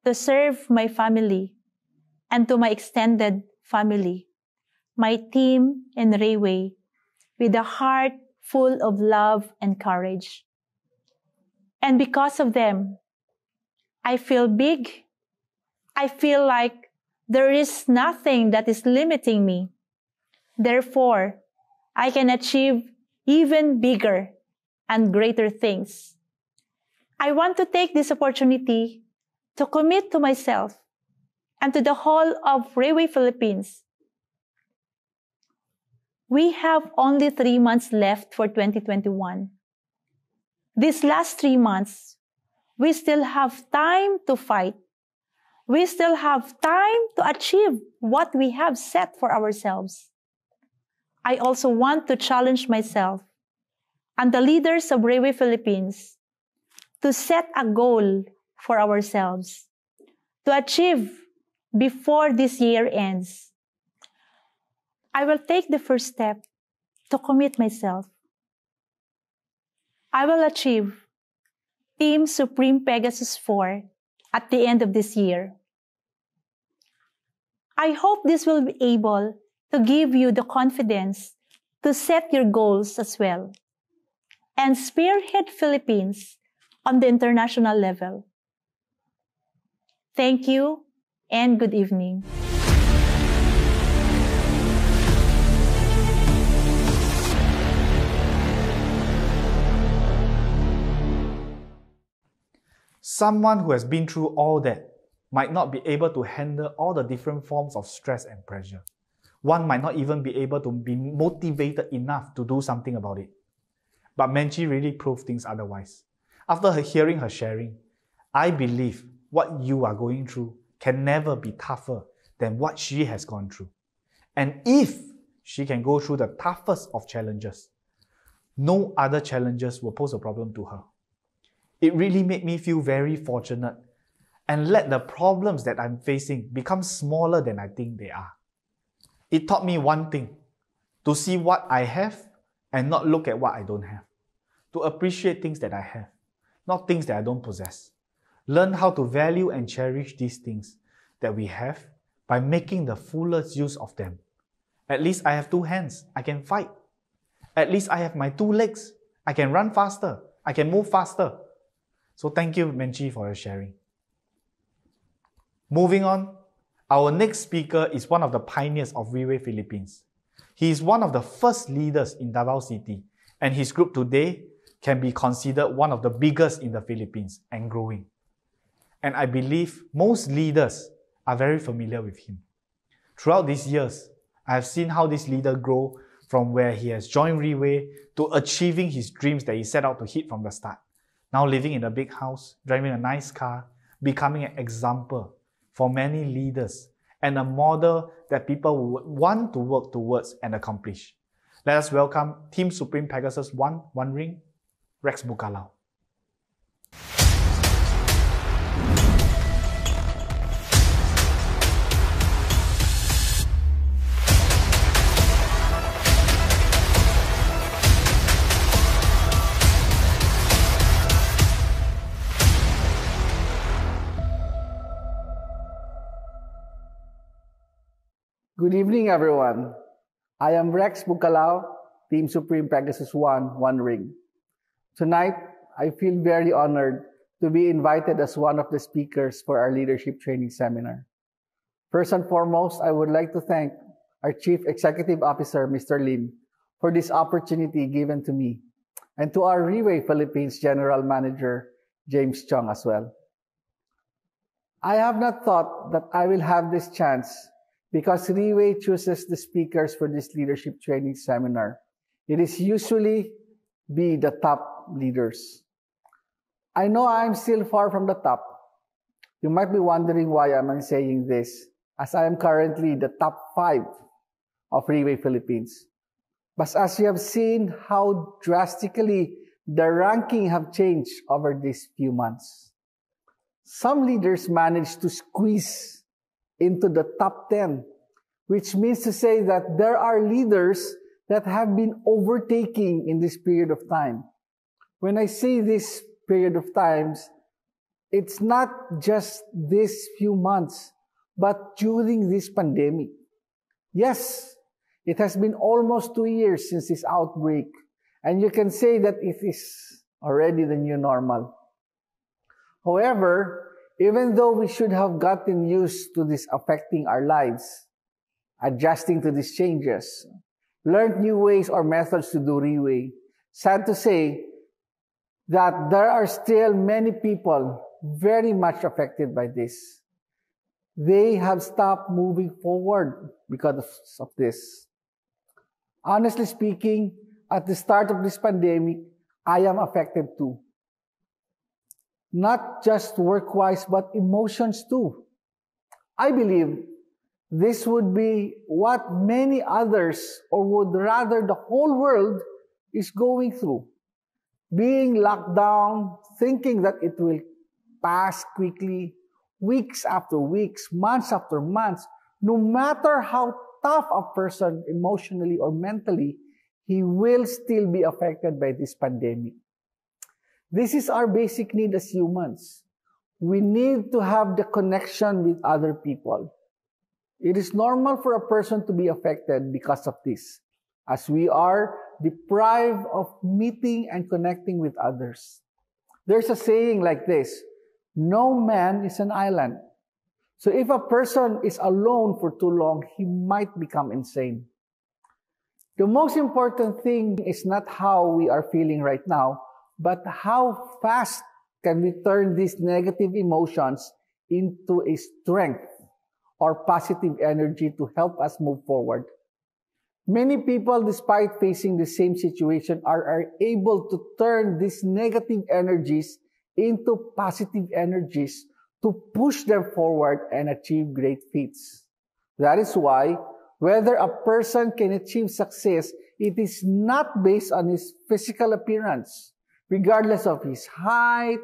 to serve my family and to my extended family, my team in Riway, with a heart full of love and courage. And because of them, I feel big. I feel like there is nothing that is limiting me. Therefore, I can achieve even bigger and greater things. I want to take this opportunity to commit to myself and to the whole of Riway Philippines. We have only 3 months left for 2021. These last 3 months, we still have time to fight. We still have time to achieve what we have set for ourselves. I also want to challenge myself and the leaders of Riway Philippines to set a goal for ourselves to achieve before this year ends. I will take the first step to commit myself. I will achieve Team Supreme Pegasus 4 at the end of this year. I hope this will be able to give you the confidence to set your goals as well and spearhead Philippines on the international level. Thank you and good evening. Someone who has been through all that might not be able to handle all the different forms of stress and pressure. One might not even be able to be motivated enough to do something about it. But Menchie really proved things otherwise. After hearing her sharing, I believe what you are going through can never be tougher than what she has gone through. And if she can go through the toughest of challenges, no other challenges will pose a problem to her. It really made me feel very fortunate and let the problems that I'm facing become smaller than I think they are. It taught me one thing, to see what I have and not look at what I don't have. To appreciate things that I have, not things that I don't possess. Learn how to value and cherish these things that we have by making the fullest use of them. At least I have 2 hands, I can fight. At least I have my 2 legs, I can run faster, I can move faster. So thank you, Menchie, for your sharing. Moving on, our next speaker is one of the pioneers of Riway Philippines. He is one of the first leaders in Davao City, and his group today can be considered one of the biggest in the Philippines and growing. And I believe most leaders are very familiar with him. Throughout these years, I have seen how this leader grow from where he has joined Riway to achieving his dreams that he set out to hit from the start. Now living in a big house, driving a nice car, becoming an example for many leaders and a model that people would want to work towards and accomplish. Let us welcome Team Supreme Pegasus 1 Ring, Rex Bukalao. Good evening, everyone. I am Rex Bukalao, Team Supreme Pegasus 1 Ring. Tonight, I feel very honored to be invited as one of the speakers for our leadership training seminar. First and foremost, I would like to thank our Chief Executive Officer, Mr. Lim, for this opportunity given to me, and to our Riway Philippines General Manager, James Chong, as well. I have not thought that I will have this chance because Riway chooses the speakers for this leadership training seminar. It is usually be the top leaders. I know I'm still far from the top. You might be wondering why I'm saying this, as I am currently the top 5 of Riway Philippines. But as you have seen how drastically the ranking have changed over these few months. Some leaders managed to squeeze into the top 10, which means to say that there are leaders that have been overtaking in this period of time. When I say this period of times, it's not just these few months, but during this pandemic. Yes, it has been almost 2 years since this outbreak, and you can say that it is already the new normal. However, even though we should have gotten used to this affecting our lives, adjusting to these changes, learned new ways or methods to do Riway, sad to say that there are still many people very much affected by this. They have stopped moving forward because of this. Honestly speaking, at the start of this pandemic, I am affected too. Not just work-wise, but emotions too. I believe this would be what many others, or would rather the whole world, is going through. Being locked down, thinking that it will pass quickly, weeks after weeks, months after months, no matter how tough a person emotionally or mentally, he will still be affected by this pandemic. This is our basic need as humans. We need to have the connection with other people. It is normal for a person to be affected because of this, as we are deprived of meeting and connecting with others. There's a saying like this: no man is an island. So if a person is alone for too long, he might become insane. The most important thing is not how we are feeling right now, but how fast can we turn these negative emotions into a strength or positive energy to help us move forward. Many people, despite facing the same situation, are able to turn these negative energies into positive energies to push them forward and achieve great feats. That is why, whether a person can achieve success, it is not based on his physical appearance, regardless of his height,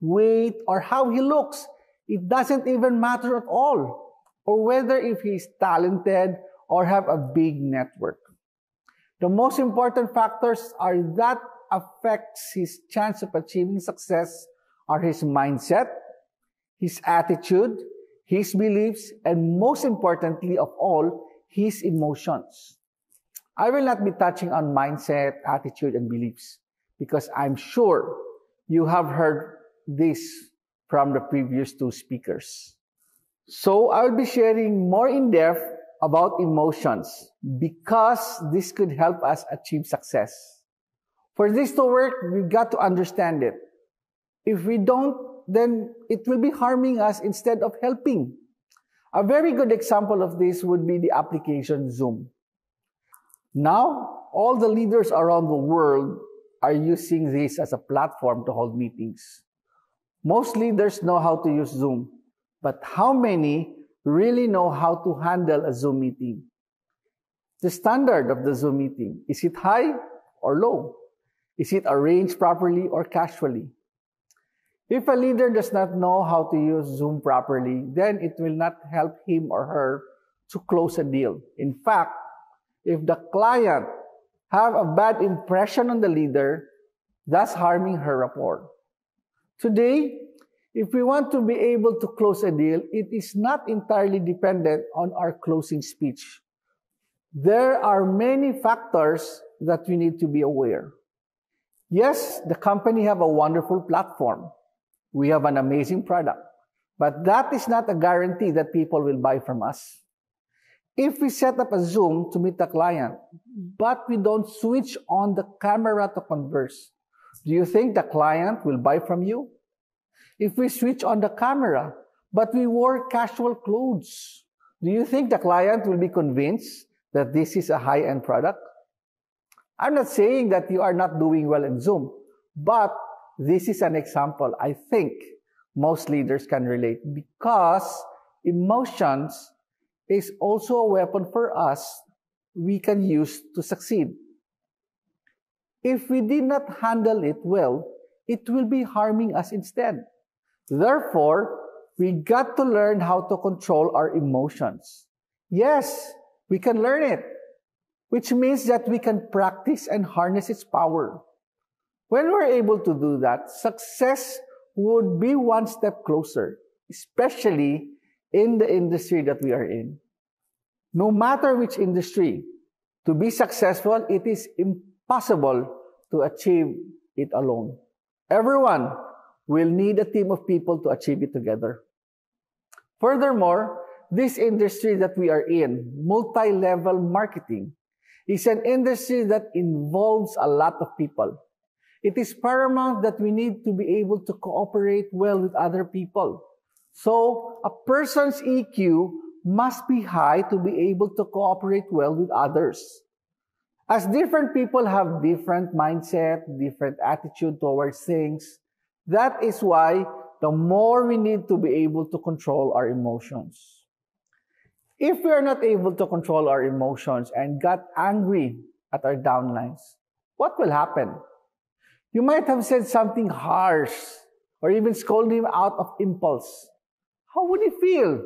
weight, or how he looks. It doesn't even matter at all. Or whether if he is talented or have a big network. The most important factors are that affects his chance of achieving success are his mindset, his attitude, his beliefs, and most importantly of all, his emotions. I will not be touching on mindset, attitude, and beliefs because I'm sure you have heard this from the previous two speakers. So I will be sharing more in depth about emotions because this could help us achieve success. For this to work, we've got to understand it. If we don't, then it will be harming us instead of helping. A very good example of this would be the application Zoom. Now, all the leaders around the world are using this as a platform to hold meetings. Most leaders know how to use Zoom, but how many really know how to handle a Zoom meeting? The standard of the Zoom meeting, is it high or low? Is it arranged properly or casually? If a leader does not know how to use Zoom properly, then it will not help him or her to close a deal. In fact, if the client have a bad impression on the leader, that's harming her rapport. Today, if we want to be able to close a deal, it is not entirely dependent on our closing speech. There are many factors that we need to be aware. Yes, the company have a wonderful platform. We have an amazing product, but that is not a guarantee that people will buy from us. If we set up a Zoom to meet the client, but we don't switch on the camera to converse, do you think the client will buy from you? If we switch on the camera, but we wore casual clothes, do you think the client will be convinced that this is a high-end product? I'm not saying that you are not doing well in Zoom, but this is an example I think most leaders can relate because emotions is also a weapon for us we can use to succeed. If we did not handle it well, it will be harming us instead. Therefore, we got to learn how to control our emotions. Yes, we can learn it, which means that we can practice and harness its power. When we're able to do that, success would be one step closer, especially in the industry that we are in. No matter which industry, to be successful, it is impossible to achieve it alone. Everyone will need a team of people to achieve it together. Furthermore, this industry that we are in, multi-level marketing, is an industry that involves a lot of people. It is paramount that we need to be able to cooperate well with other people. So, a person's EQ must be high to be able to cooperate well with others. As different people have different mindset, different attitude towards things, that is why the more we need to be able to control our emotions. If we are not able to control our emotions and got angry at our downlines, what will happen? You might have said something harsh or even scolded him out of impulse. How would he feel?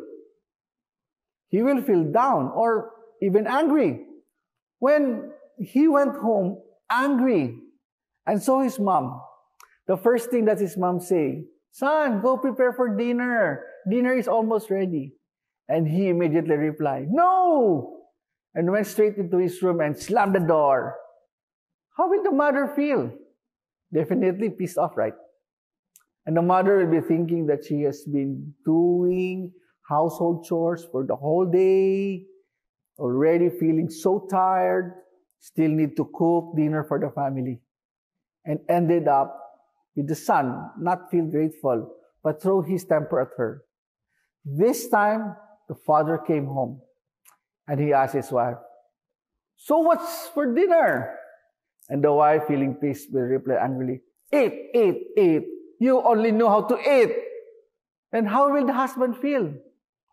He will feel down or even angry. When he went home angry and saw his mom, the first thing that his mom say, "Son, go prepare for dinner. Dinner is almost ready." And he immediately replied, "No!" and went straight into his room and slammed the door. How will the mother feel? Definitely pissed off, right? And the mother will be thinking that she has been doing household chores for the whole day, already feeling so tired, still need to cook dinner for the family, and ended up with the son not feel grateful, but throw his temper at her. This time, the father came home, and he asked his wife, "So what's for dinner?" And the wife, feeling pissed, will reply angrily, "Eat, eat, eat. You only know how to eat." And how will the husband feel?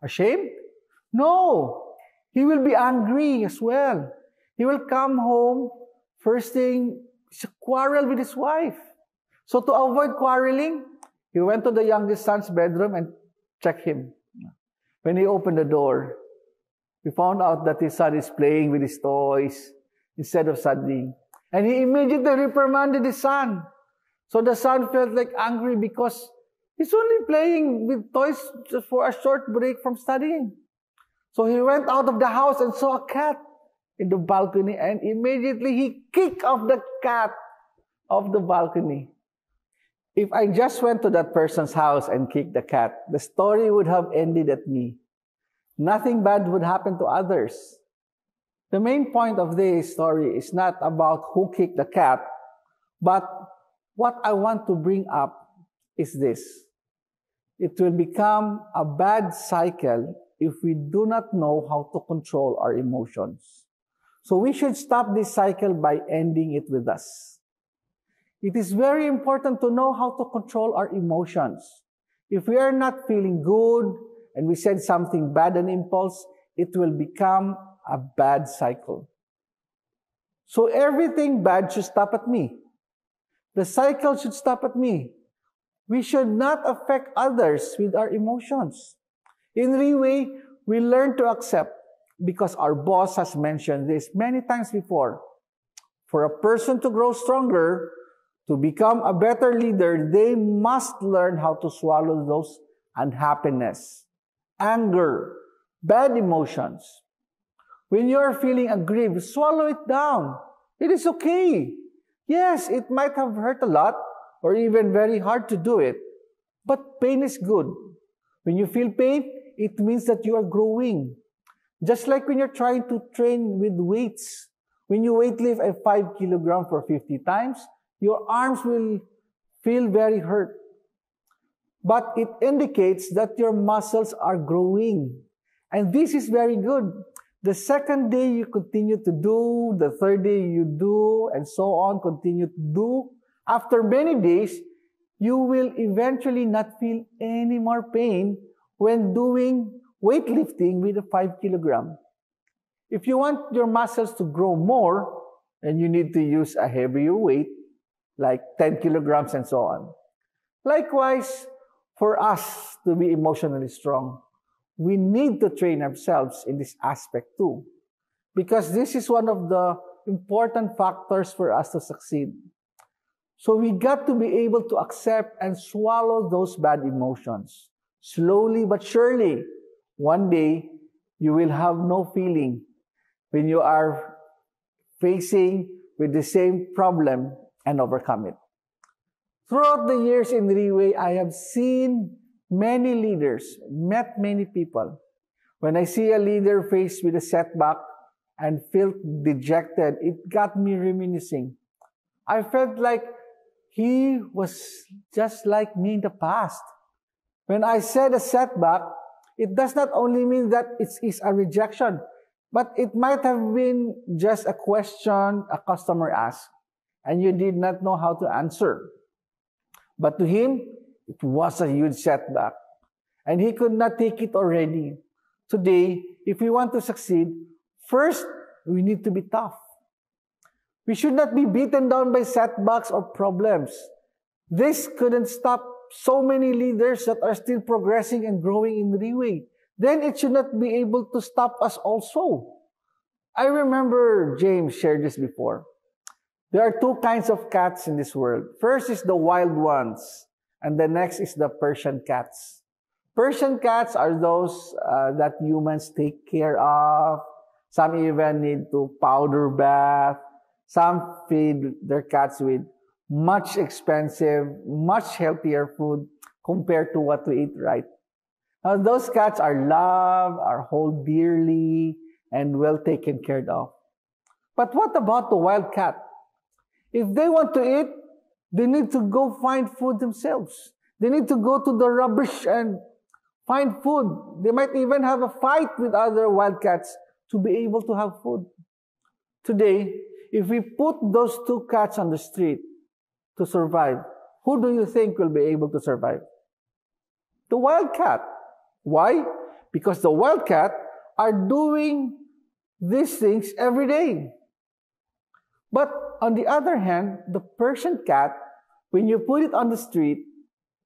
Ashamed? No. He will be angry as well. He will come home, first thing, quarrel with his wife. So to avoid quarreling, he went to the youngest son's bedroom and checked him. When he opened the door, he found out that his son is playing with his toys instead of studying. And he immediately reprimanded his son. So the son felt like angry because he's only playing with toys just for a short break from studying. So he went out of the house and saw a cat in the balcony, and immediately he kicked off the cat off the balcony. If I just went to that person's house and kicked the cat, the story would have ended at me. Nothing bad would happen to others. The main point of this story is not about who kicked the cat, but what I want to bring up is this. It will become a bad cycle if we do not know how to control our emotions. So we should stop this cycle by ending it with us. It is very important to know how to control our emotions. If we are not feeling good and we said something bad on impulse, it will become a bad cycle. So everything bad should stop at me. The cycle should stop at me. We should not affect others with our emotions. In Riway, we learn to accept because our boss has mentioned this many times before. For a person to grow stronger, to become a better leader, they must learn how to swallow those unhappiness, anger, bad emotions. When you are feeling aggrieved, swallow it down. It is okay. Yes, it might have hurt a lot or even very hard to do it, but pain is good. When you feel pain, it means that you are growing. Just like when you're trying to train with weights. When you weight lift a 5 kilogram for 50 times, your arms will feel very hurt. But it indicates that your muscles are growing. And this is very good. The second day you continue to do, the third day you do, and so on, continue to do. After many days, you will eventually not feel any more pain when doing weightlifting with a 5 kilogram. If you want your muscles to grow more, then you need to use a heavier weight, like 10 kilograms and so on. Likewise, for us to be emotionally strong, we need to train ourselves in this aspect too, because this is one of the important factors for us to succeed. So we got to be able to accept and swallow those bad emotions. Slowly but surely, one day, you will have no feeling when you are facing with the same problem and overcome it. Throughout the years in Riway, I have seen many leaders, met many people. When I see a leader faced with a setback and felt dejected, it got me reminiscing. I felt like he was just like me in the past. When I said a setback, it does not only mean that it is a rejection, but it might have been just a question a customer asked, and you did not know how to answer. But to him, it was a huge setback, and he could not take it already. Today, if we want to succeed, first, we need to be tough. We should not be beaten down by setbacks or problems. This couldn't stop so many leaders that are still progressing and growing in Riway. Then it should not be able to stop us also. I remember James shared this before. There are two kinds of cats in this world. First is the wild ones, and the next is the Persian cats. Persian cats are those that humans take care of. Some even need to powder bath. Some feed their cats with much expensive, much healthier food compared to what we eat, right? Now, those cats are loved, are held dearly, and well taken care of. But what about the wild cat? If they want to eat, they need to go find food themselves. They need to go to the rubbish and find food. They might even have a fight with other wildcats to be able to have food. Today, if we put those two cats on the street to survive, who do you think will be able to survive? The wildcat. Why? Because the wildcat are doing these things every day. But on the other hand, the Persian cat, when you put it on the street,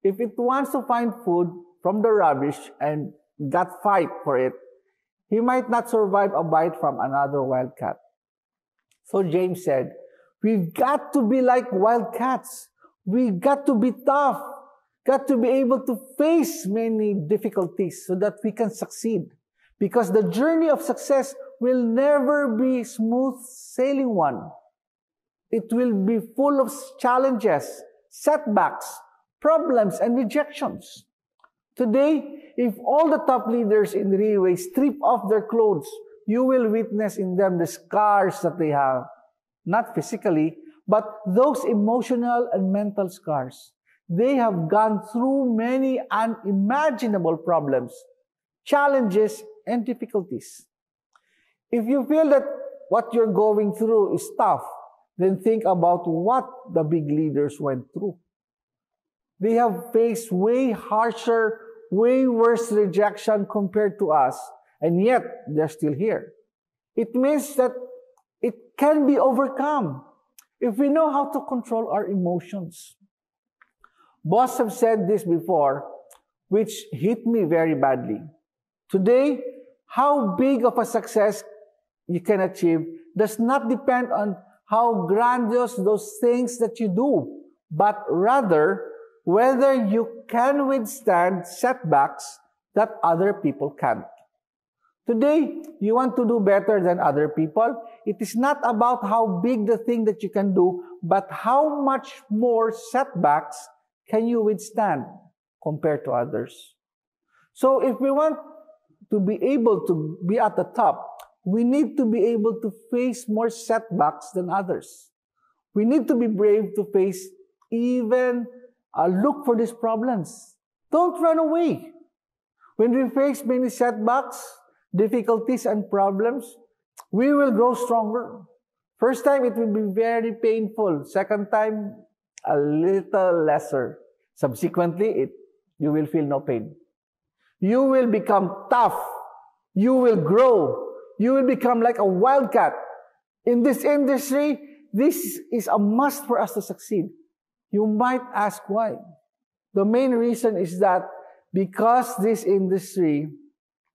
if it wants to find food from the rubbish and got fight for it, he might not survive a bite from another wildcat. So James said, we've got to be like wildcats. We've got to be tough. Got to be able to face many difficulties so that we can succeed. Because the journey of success will never be a smooth sailing one. It will be full of challenges, setbacks, problems, and rejections. Today, if all the top leaders in Riway strip off their clothes, you will witness in them the scars that they have. Not physically, but those emotional and mental scars. They have gone through many unimaginable problems, challenges, and difficulties. If you feel that what you're going through is tough, then think about what the big leaders went through. They have faced way harsher, way worse rejection compared to us, and yet they're still here. It means that it can be overcome if we know how to control our emotions. Boss have said this before, which hit me very badly. Today, how big of a success you can achieve does not depend on how grandiose those things that you do, but rather whether you can withstand setbacks that other people can't. Today, you want to do better than other people. It is not about how big the thing that you can do, but how much more setbacks can you withstand compared to others. So if we want to be able to be at the top, we need to be able to face more setbacks than others. We need to be brave to face even look for these problems. Don't run away. When we face many setbacks, difficulties, and problems, we will grow stronger. First time, it will be very painful. Second time, a little lesser. Subsequently, you will feel no pain. You will become tough. You will grow. You will become like a wildcat. In this industry, this is a must for us to succeed. You might ask why. The main reason is that because this industry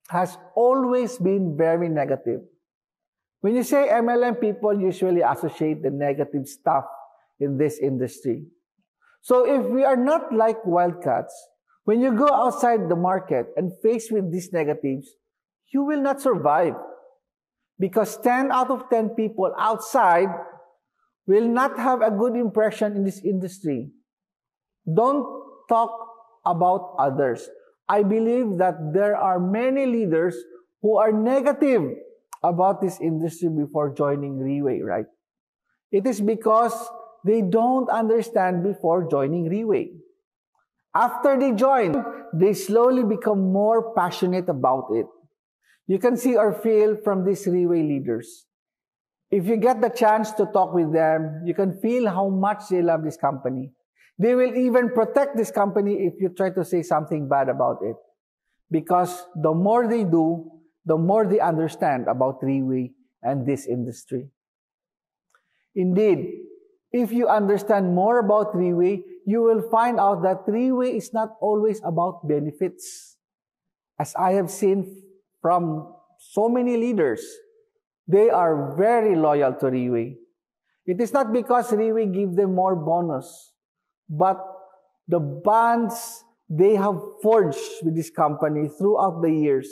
has always been very negative. When you say MLM, people usually associate the negative stuff in this industry. So if we are not like wildcats, when you go outside the market and face with these negatives, you will not survive. Because 10 out of 10 people outside will not have a good impression in this industry. Don't talk about others. I believe that there are many leaders who are negative about this industry before joining Riway, right? It is because they don't understand before joining Riway. After they join, they slowly become more passionate about it. You can see or feel from these Riway leaders. If you get the chance to talk with them, you can feel how much they love this company. They will even protect this company if you try to say something bad about it. Because the more they do, the more they understand about Riway and this industry. Indeed, if you understand more about Riway, you will find out that Riway is not always about benefits. As I have seen from so many leaders, they are very loyal to Riway. It is not because Riway gives them more bonus, but the bonds they have forged with this company throughout the years.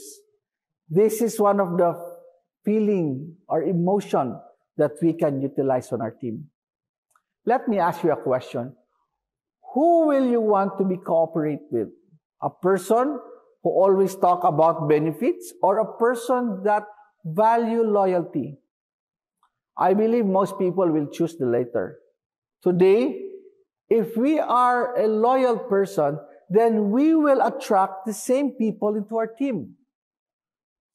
This is one of the feeling or emotion that we can utilize on our team. Let me ask you a question. Who will you want to be cooperate with? A person who always talk about benefits or a person that value loyalty? I believe most people will choose the latter. Today, if we are a loyal person, then we will attract the same people into our team.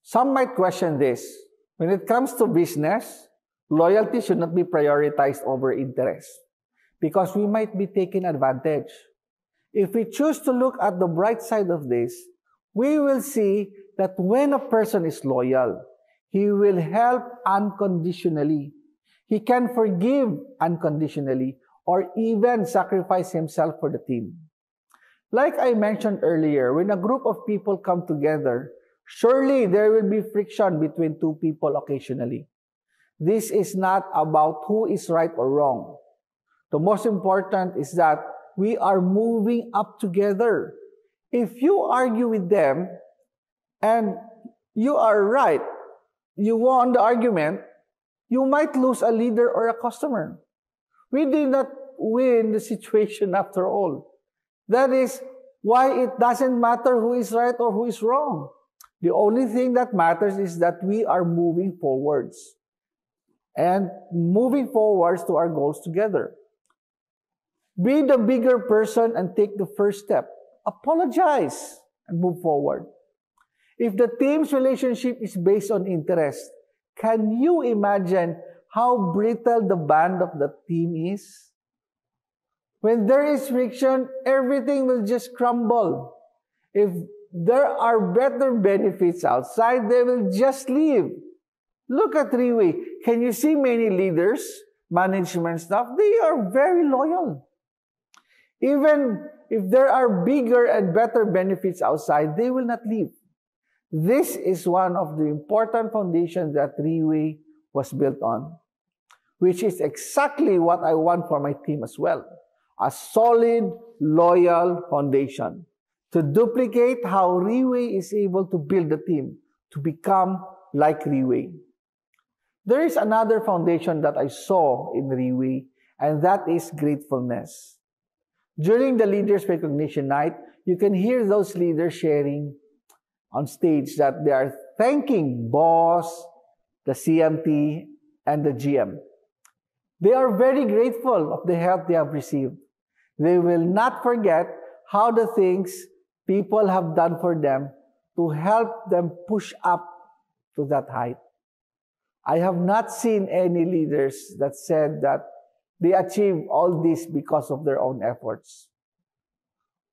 Some might question this. When it comes to business, loyalty should not be prioritized over interest because we might be taken advantage. If we choose to look at the bright side of this, we will see that when a person is loyal, he will help unconditionally. He can forgive unconditionally or even sacrifice himself for the team. Like I mentioned earlier, when a group of people come together, surely there will be friction between two people occasionally. This is not about who is right or wrong. The most important is that we are moving up together. If you argue with them and you are right, you won the argument, you might lose a leader or a customer. We did not win the situation after all. That is why it doesn't matter who is right or who is wrong. The only thing that matters is that we are moving forwards and moving forwards to our goals together. Be the bigger person and take the first step. Apologize and move forward. If the team's relationship is based on interest, can you imagine how brittle the bond of the team is? When there is friction, everything will just crumble. If there are better benefits outside, they will just leave. Look at Riway. Can you see many leaders, management staff? They are very loyal. Even if there are bigger and better benefits outside, they will not leave. This is one of the important foundations that Riway was built on, which is exactly what I want for my team as well. A solid, loyal foundation to duplicate how Riway is able to build the team to become like Riway. There is another foundation that I saw in Riway, and that is gratefulness. During the Leaders Recognition Night, you can hear those leaders sharing on stage that they are thanking boss, the CMT, and the GM. They are very grateful of the help they have received. They will not forget how the things people have done for them to help them push up to that height. I have not seen any leaders that said that they achieved all this because of their own efforts.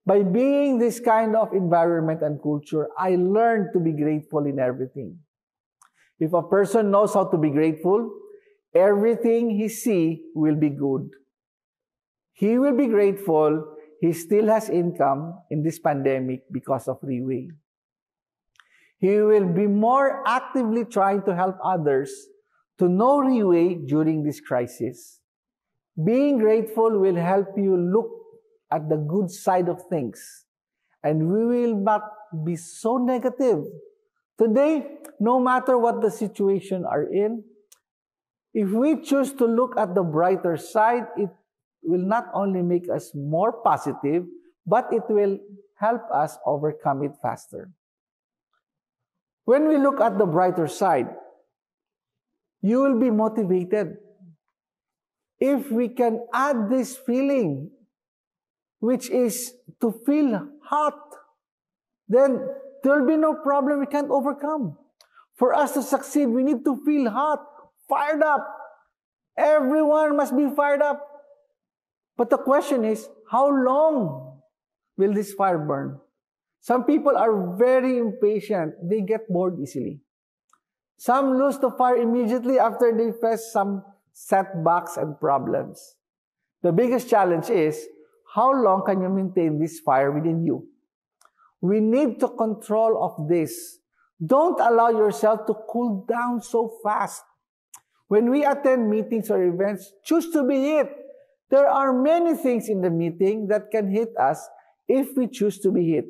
By being this kind of environment and culture, I learned to be grateful in everything. If a person knows how to be grateful, everything he sees will be good. He will be grateful. He still has income in this pandemic because of Riway. He will be more actively trying to help others to know Riway during this crisis. Being grateful will help you look at the good side of things, and we will not be so negative. Today, no matter what the situation are in, if we choose to look at the brighter side, it will not only make us more positive, but it will help us overcome it faster. When we look at the brighter side, you will be motivated. If we can add this feeling, which is to feel hot, then there will be no problem we can't overcome. For us to succeed, we need to feel hot, fired up. Everyone must be fired up. But the question is, how long will this fire burn? Some people are very impatient. They get bored easily. Some lose the fire immediately after they face some setbacks and problems. The biggest challenge is, how long can you maintain this fire within you? We need to control of this. Don't allow yourself to cool down so fast. When we attend meetings or events, choose to be it. There are many things in the meeting that can hit us if we choose to be hit.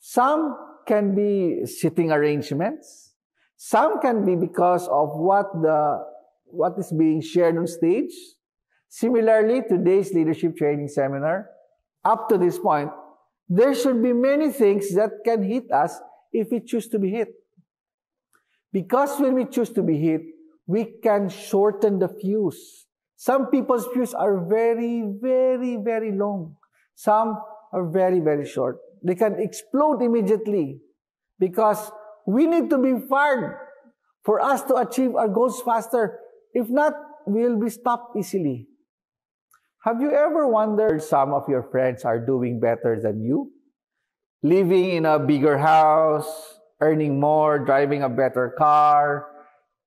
Some can be sitting arrangements. Some can be because of what is being shared on stage. Similarly, today's leadership training seminar, up to this point, there should be many things that can hit us if we choose to be hit. Because when we choose to be hit, we can shorten the fuse. Some people's fuse are very, very, very long. Some are very, very short. They can explode immediately because we need to be fired for us to achieve our goals faster. If not, we'll be stopped easily. Have you ever wondered some of your friends are doing better than you? Living in a bigger house, earning more, driving a better car,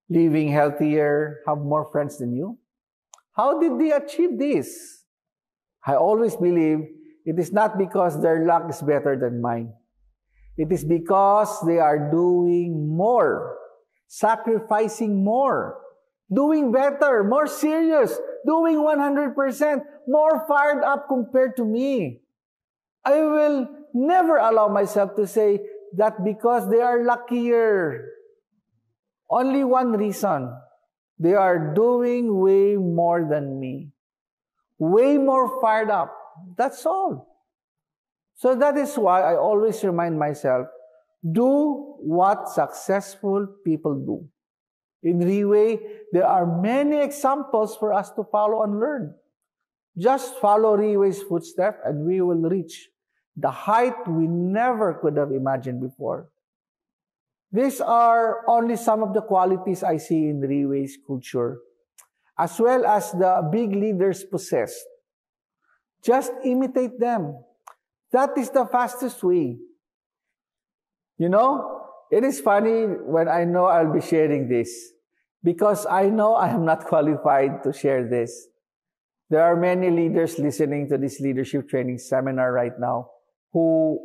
living healthier, have more friends than you? How did they achieve this? I always believe it is not because their luck is better than mine. It is because they are doing more, sacrificing more, doing better, more serious, doing 100%, more fired up compared to me. I will never allow myself to say that because they are luckier. Only one reason. They are doing way more than me. Way more fired up. That's all. So that is why I always remind myself, do what successful people do. In Riway, there are many examples for us to follow and learn. Just follow Riway's footsteps and we will reach the height we never could have imagined before. These are only some of the qualities I see in Riway's culture, as well as the big leaders possess. Just imitate them. That is the fastest way. You know, it is funny when I know I'll be sharing this, because I know I am not qualified to share this. There are many leaders listening to this leadership training seminar right now who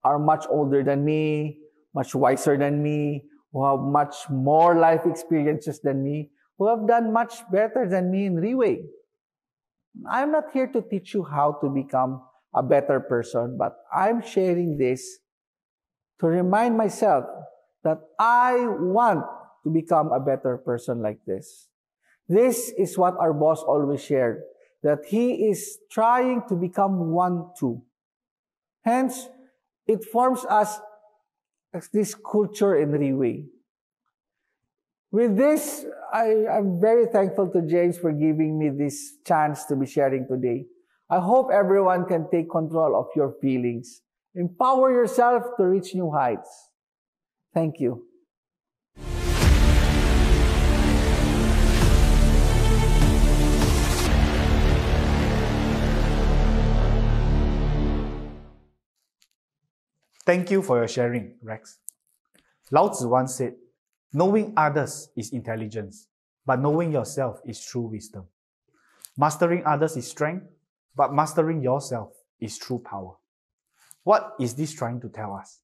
are much older than me, much wiser than me, who have much more life experiences than me, who have done much better than me in Riway. I'm not here to teach you how to become a better person, but I'm sharing this to remind myself that I want to become a better person like this. This is what our boss always shared, that he is trying to become one too. Hence, it forms us as this culture in Riway. With this, I'm very thankful to James for giving me this chance to be sharing today. I hope everyone can take control of your feelings. Empower yourself to reach new heights. Thank you. Thank you for your sharing, Rex. Lao Tzu once said, knowing others is intelligence, but knowing yourself is true wisdom. Mastering others is strength, but mastering yourself is true power. What is this trying to tell us?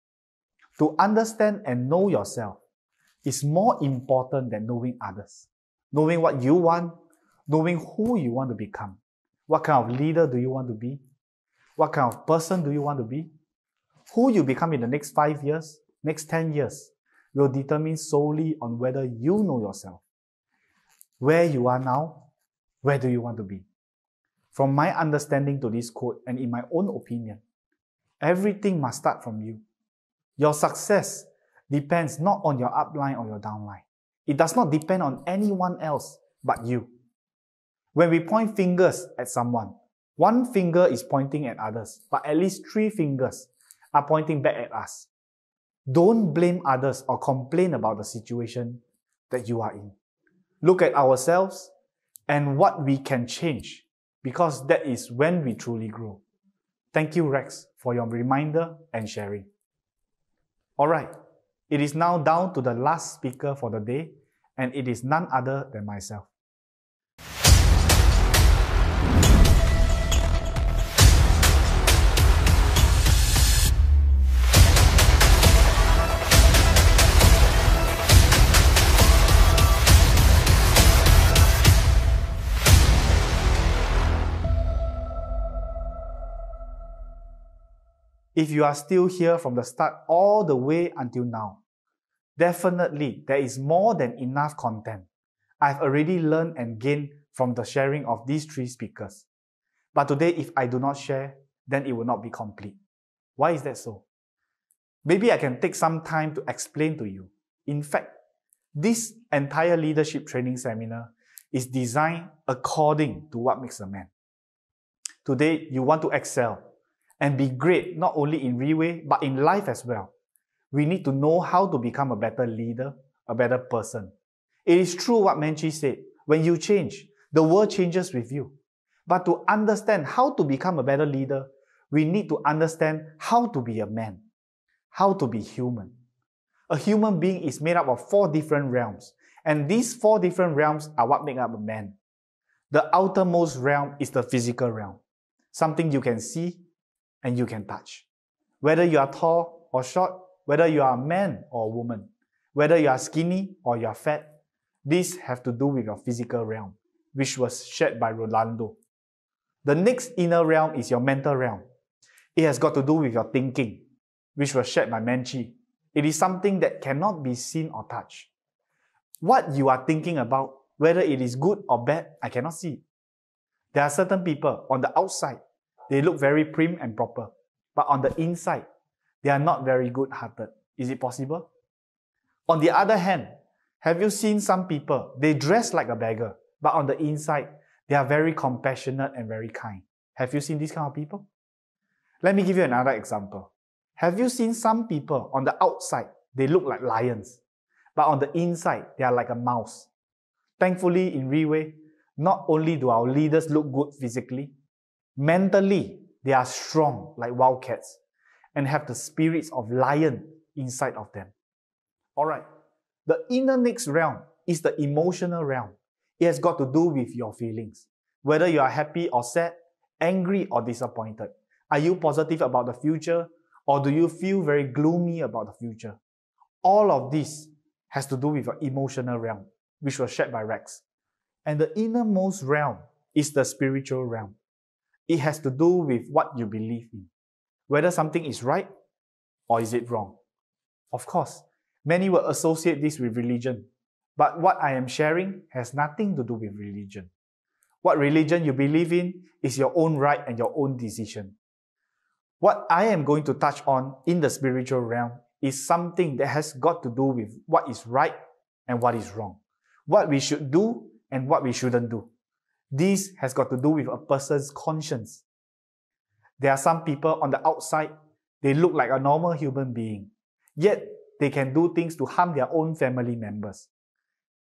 To understand and know yourself is more important than knowing others. Knowing what you want, knowing who you want to become. What kind of leader do you want to be? What kind of person do you want to be? Who you become in the next 5 years, next 10 years, will determine solely on whether you know yourself. Where you are now, where do you want to be? From my understanding to this quote, and in my own opinion, everything must start from you. Your success depends not on your upline or your downline. It does not depend on anyone else but you. When we point fingers at someone, one finger is pointing at others, but at least 3 fingers are pointing back at us. Don't blame others or complain about the situation that you are in. Look at ourselves and what we can change, because that is when we truly grow. Thank you, Rex, for your reminder and sharing. Alright, it is now down to the last speaker for the day, and it is none other than myself. if you are still here from the start all the way until now, definitely there is more than enough content I've already learned and gained from the sharing of these three speakers. But today, if I do not share, then it will not be complete. Why is that so? Maybe I can take some time to explain to you. In fact, this entire leadership training seminar is designed according to what makes a man. Today, you want to excel and be great not only in Riway, but in life as well. We need to know how to become a better leader, a better person. It is true what Menchie said, when you change, the world changes with you. But to understand how to become a better leader, we need to understand how to be a man, how to be human. A human being is made up of 4 different realms, and these 4 different realms are what make up a man. The outermost realm is the physical realm, something you can see and you can touch. Whether you are tall or short, whether you are a man or a woman, whether you are skinny or you are fat, these have to do with your physical realm, which was shared by Rolando. The next inner realm is your mental realm. It has got to do with your thinking, which was shared by Menchie. It is something that cannot be seen or touched. What you are thinking about, whether it is good or bad, I cannot see. There are certain people on the outside, they look very prim and proper, but on the inside, they are not very good-hearted. Is it possible? On the other hand, have you seen some people, they dress like a beggar, but on the inside, they are very compassionate and very kind. Have you seen these kind of people? Let me give you another example. Have you seen some people on the outside, they look like lions, but on the inside, they are like a mouse? Thankfully, in Riway, not only do our leaders look good physically, mentally, they are strong like wildcats and have the spirits of lion inside of them. Alright, the inner next realm is the emotional realm. It has got to do with your feelings. Whether you are happy or sad, angry or disappointed. Are you positive about the future, or do you feel very gloomy about the future? All of this has to do with your emotional realm, which was shared by Rex. And the innermost realm is the spiritual realm. It has to do with what you believe in. Whether something is right or is it wrong. Of course, many will associate this with religion. But what I am sharing has nothing to do with religion. What religion you believe in is your own right and your own decision. What I am going to touch on in the spiritual realm is something that has got to do with what is right and what is wrong. What we should do and what we shouldn't do. This has got to do with a person's conscience. There are some people on the outside, they look like a normal human being, yet they can do things to harm their own family members.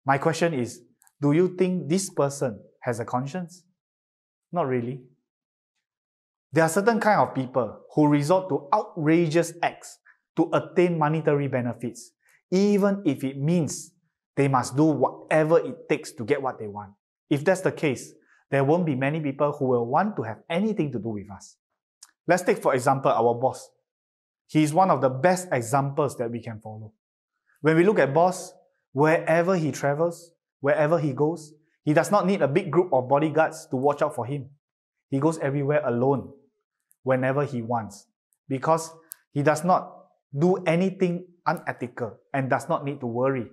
My question is, do you think this person has a conscience? Not really. There are certain kind of people who resort to outrageous acts to attain monetary benefits, even if it means they must do whatever it takes to get what they want. If that's the case, there won't be many people who will want to have anything to do with us. Let's take, for example, our boss. He is one of the best examples that we can follow. When we look at boss, wherever he travels, wherever he goes, he does not need a big group of bodyguards to watch out for him. He goes everywhere alone, whenever he wants, because he does not do anything unethical and does not need to worry.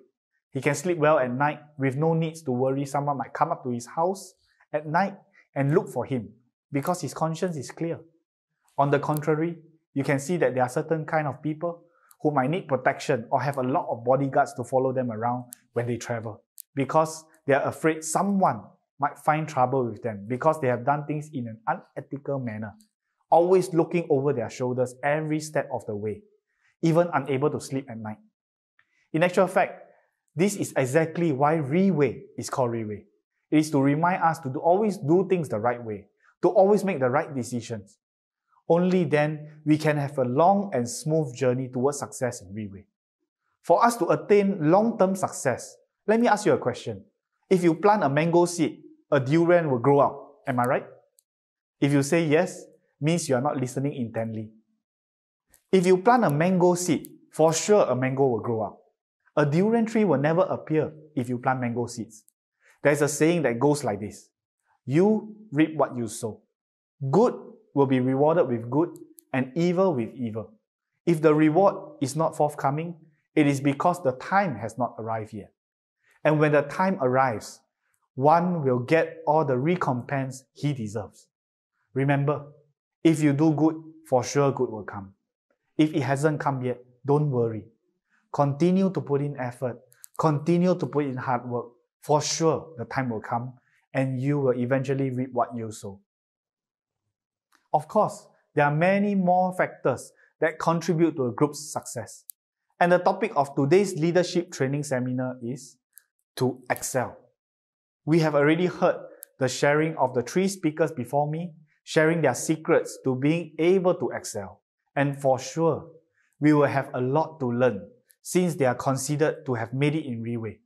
He can sleep well at night with no needs to worry someone might come up to his house at night and look for him because his conscience is clear. On the contrary, you can see that there are certain kind of people who might need protection or have a lot of bodyguards to follow them around when they travel because they are afraid someone might find trouble with them because they have done things in an unethical manner, always looking over their shoulders every step of the way, even unable to sleep at night. In actual fact, this is exactly why Riway is called Riway. It is to remind us to always do things the right way, to always make the right decisions. Only then we can have a long and smooth journey towards success in Riway. For us to attain long-term success, let me ask you a question. If you plant a mango seed, a durian will grow out. Am I right? If you say yes, means you are not listening intently. If you plant a mango seed, for sure a mango will grow out. A durian tree will never appear if you plant mango seeds. There's a saying that goes like this: you reap what you sow. Good will be rewarded with good, and evil with evil. If the reward is not forthcoming, it is because the time has not arrived yet. And when the time arrives, one will get all the recompense he deserves. Remember, if you do good, for sure good will come. If it hasn't come yet, don't worry. Continue to put in effort. Continue to put in hard work. For sure, the time will come and you will eventually reap what you sow. Of course, there are many more factors that contribute to a group's success. And the topic of today's leadership training seminar is to excel. We have already heard the sharing of the 3 speakers before me, sharing their secrets to being able to excel. And for sure, we will have a lot to learn since they are considered to have made it in Riway.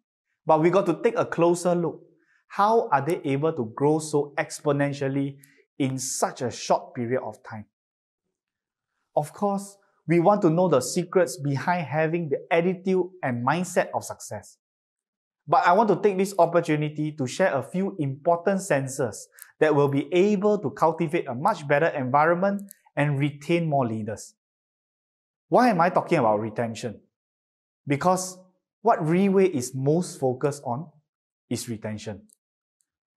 But we got to take a closer look. How are they able to grow so exponentially in such a short period of time? Of course, we want to know the secrets behind having the attitude and mindset of success. But I want to take this opportunity to share a few important senses that will be able to cultivate a much better environment and retain more leaders. Why am I talking about retention? Because what Riway is most focused on is retention.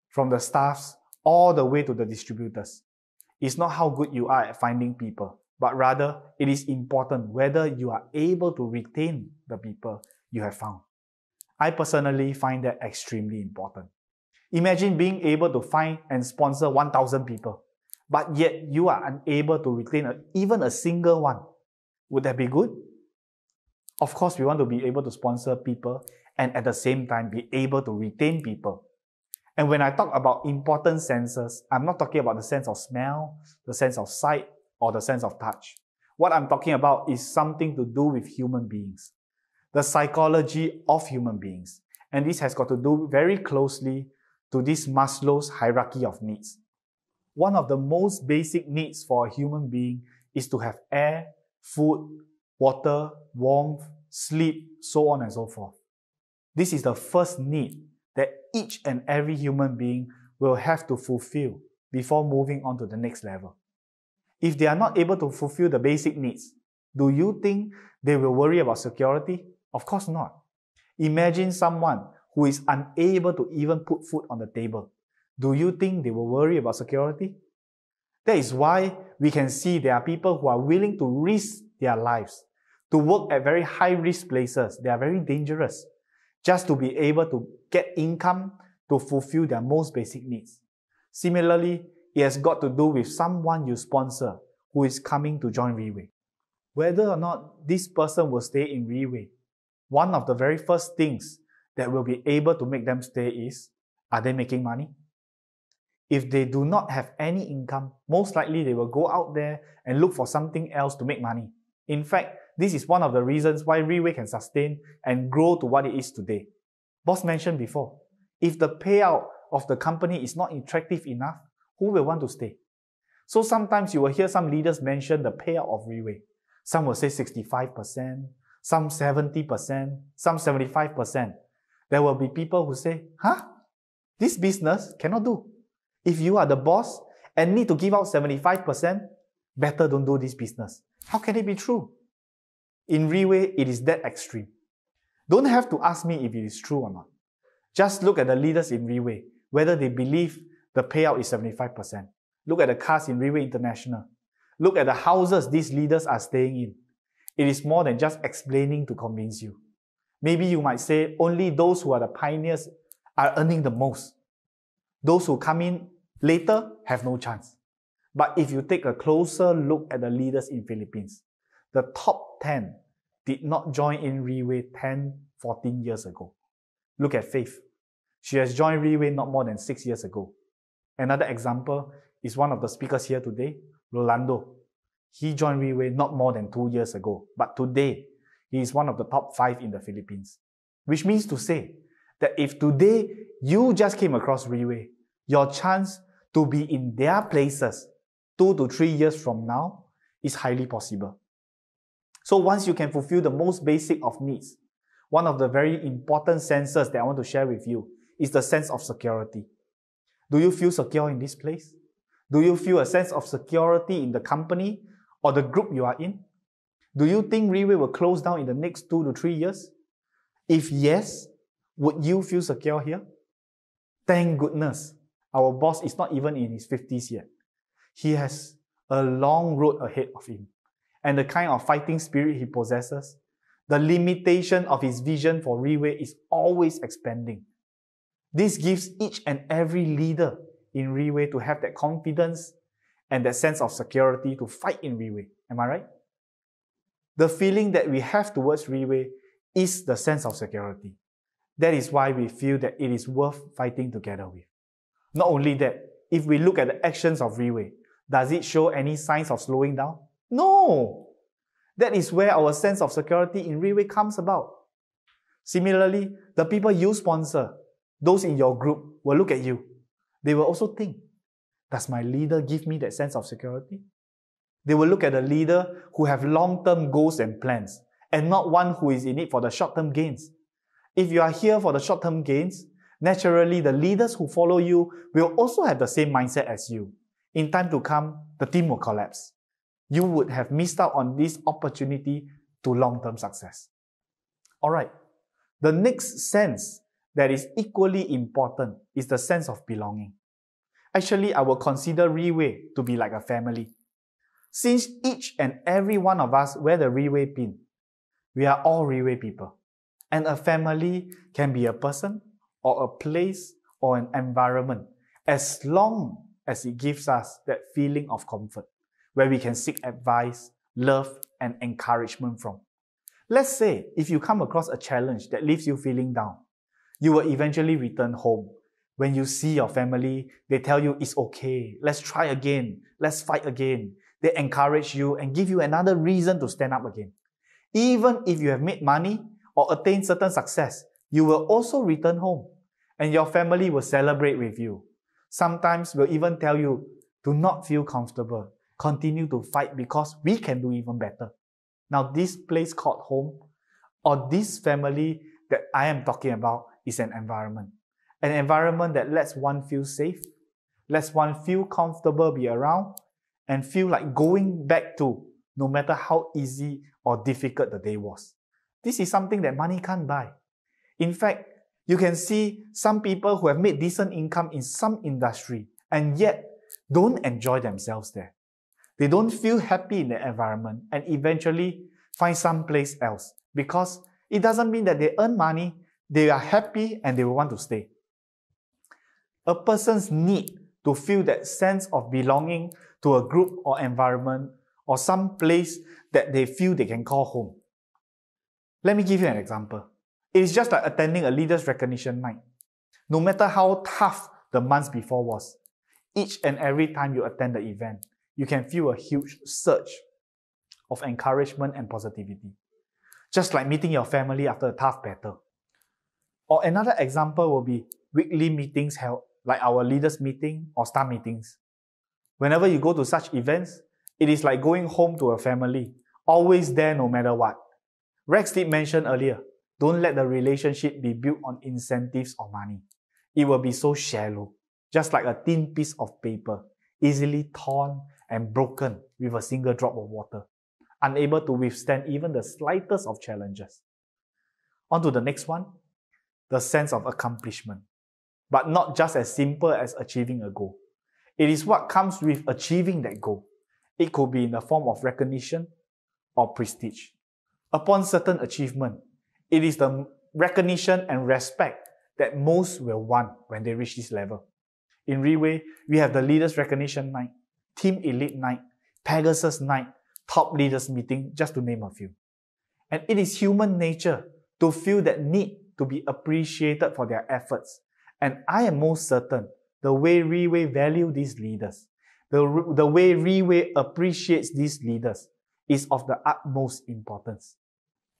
From the staffs all the way to the distributors. It's not how good you are at finding people, but rather it is important whether you are able to retain the people you have found. I personally find that extremely important. Imagine being able to find and sponsor 1,000 people, but yet you are unable to retain even a single one. Would that be good? Of course, we want to be able to sponsor people and at the same time be able to retain people. And when I talk about important senses, I'm not talking about the sense of smell, the sense of sight, or the sense of touch. What I'm talking about is something to do with human beings, the psychology of human beings. And this has got to do very closely to this Maslow's hierarchy of needs. One of the most basic needs for a human being is to have air, food, water, warmth, sleep, so on and so forth. This is the first need that each and every human being will have to fulfill before moving on to the next level. If they are not able to fulfill the basic needs, do you think they will worry about security? Of course not. Imagine someone who is unable to even put food on the table. Do you think they will worry about security? That is why we can see there are people who are willing to risk their lives, to work at very high-risk places. They are very dangerous, just to be able to get income to fulfill their most basic needs. Similarly, it has got to do with someone you sponsor who is coming to join Riway. Whether or not this person will stay in Riway, one of the very first things that will be able to make them stay is, are they making money? If they do not have any income, most likely they will go out there and look for something else to make money. In fact, this is one of the reasons why Riway can sustain and grow to what it is today. Boss mentioned before, if the payout of the company is not attractive enough, who will want to stay? So sometimes you will hear some leaders mention the payout of Riway. Some will say 65%, some 70%, some 75%. There will be people who say, this business cannot do. If you are the boss and need to give out 75%, better don't do this business. How can it be true? In Riway, it is that extreme. Don't have to ask me if it is true or not. Just look at the leaders in Riway, whether they believe the payout is 75%. Look at the cars in Riway International. Look at the houses these leaders are staying in. It is more than just explaining to convince you. Maybe you might say only those who are the pioneers are earning the most. Those who come in later have no chance. But if you take a closer look at the leaders in Philippines, the top 10 did not join in Riway 10, 14 years ago. Look at Faith. She has joined Riway not more than 6 years ago. Another example is one of the speakers here today, Rolando. He joined Riway not more than 2 years ago, but today he is one of the top 5 in the Philippines. Which means to say that if today you just came across Riway, your chance to be in their places 2 to 3 years from now is highly possible. So once you can fulfill the most basic of needs, one of the very important senses that I want to share with you is the sense of security. Do you feel secure in this place? Do you feel a sense of security in the company? or the group you are in? Do you think Riway will close down in the next 2 to 3 years? If yes, would you feel secure here? Thank goodness, our boss is not even in his 50s yet. He has a long road ahead of him. And the kind of fighting spirit he possesses, the limitation of his vision for Riway is always expanding. This gives each and every leader in Riway to have that confidence and that sense of security to fight in Riway. Am I right? The feeling that we have towards Riway is the sense of security. That is why we feel that it is worth fighting together with. Not only that, if we look at the actions of Riway, does it show any signs of slowing down? No! That is where our sense of security in Riway comes about. Similarly, the people you sponsor, those in your group, will look at you. They will also think, does my leader give me that sense of security? They will look at a leader who have long-term goals and plans, and not one who is in it for the short-term gains. If you are here for the short-term gains, naturally the leaders who follow you will also have the same mindset as you. In time to come, the team will collapse. You would have missed out on this opportunity to long-term success. Alright, the next sense that is equally important is the sense of belonging. Actually, I will consider Riway to be like a family. Since each and every one of us wear the Riway pin, we are all Riway people. And a family can be a person, or a place, or an environment, as long as it gives us that feeling of comfort, where we can seek advice, love, and encouragement from. Let's say if you come across a challenge that leaves you feeling down, you will eventually return home. When you see your family, they tell you it's okay, let's try again, let's fight again. They encourage you and give you another reason to stand up again. Even if you have made money or attained certain success, you will also return home and your family will celebrate with you. Sometimes will even tell you, do not feel comfortable, continue to fight because we can do even better. Now this place called home, or this family that I am talking about, is an environment. An environment that lets one feel safe, lets one feel comfortable be around, and feel like going back to, no matter how easy or difficult the day was. This is something that money can't buy. In fact, you can see some people who have made decent income in some industry and yet don't enjoy themselves there. They don't feel happy in the environment and eventually find someplace else because it doesn't mean that they earn money, they are happy and they will want to stay. A person's need to feel that sense of belonging to a group or environment or some place that they feel they can call home. Let me give you an example. It is just like attending a leaders recognition night. No matter how tough the months before was, each and every time you attend the event, you can feel a huge surge of encouragement and positivity. Just like meeting your family after a tough battle. Or another example will be weekly meetings held, like our leaders meeting or staff meetings. Whenever you go to such events, it is like going home to a family, always there no matter what. Rex did mention earlier, don't let the relationship be built on incentives or money. It will be so shallow, just like a thin piece of paper, easily torn and broken with a single drop of water, unable to withstand even the slightest of challenges. On to the next one, the sense of accomplishment. But not just as simple as achieving a goal. It is what comes with achieving that goal. It could be in the form of recognition or prestige. Upon certain achievement, it is the recognition and respect that most will want when they reach this level. In Riway, we have the Leaders Recognition Night, Team Elite Night, Pegasus Night, Top Leaders Meeting, just to name a few. And it is human nature to feel that need to be appreciated for their efforts. And I am most certain the way Riway value these leaders, the way Riway appreciates these leaders is of the utmost importance.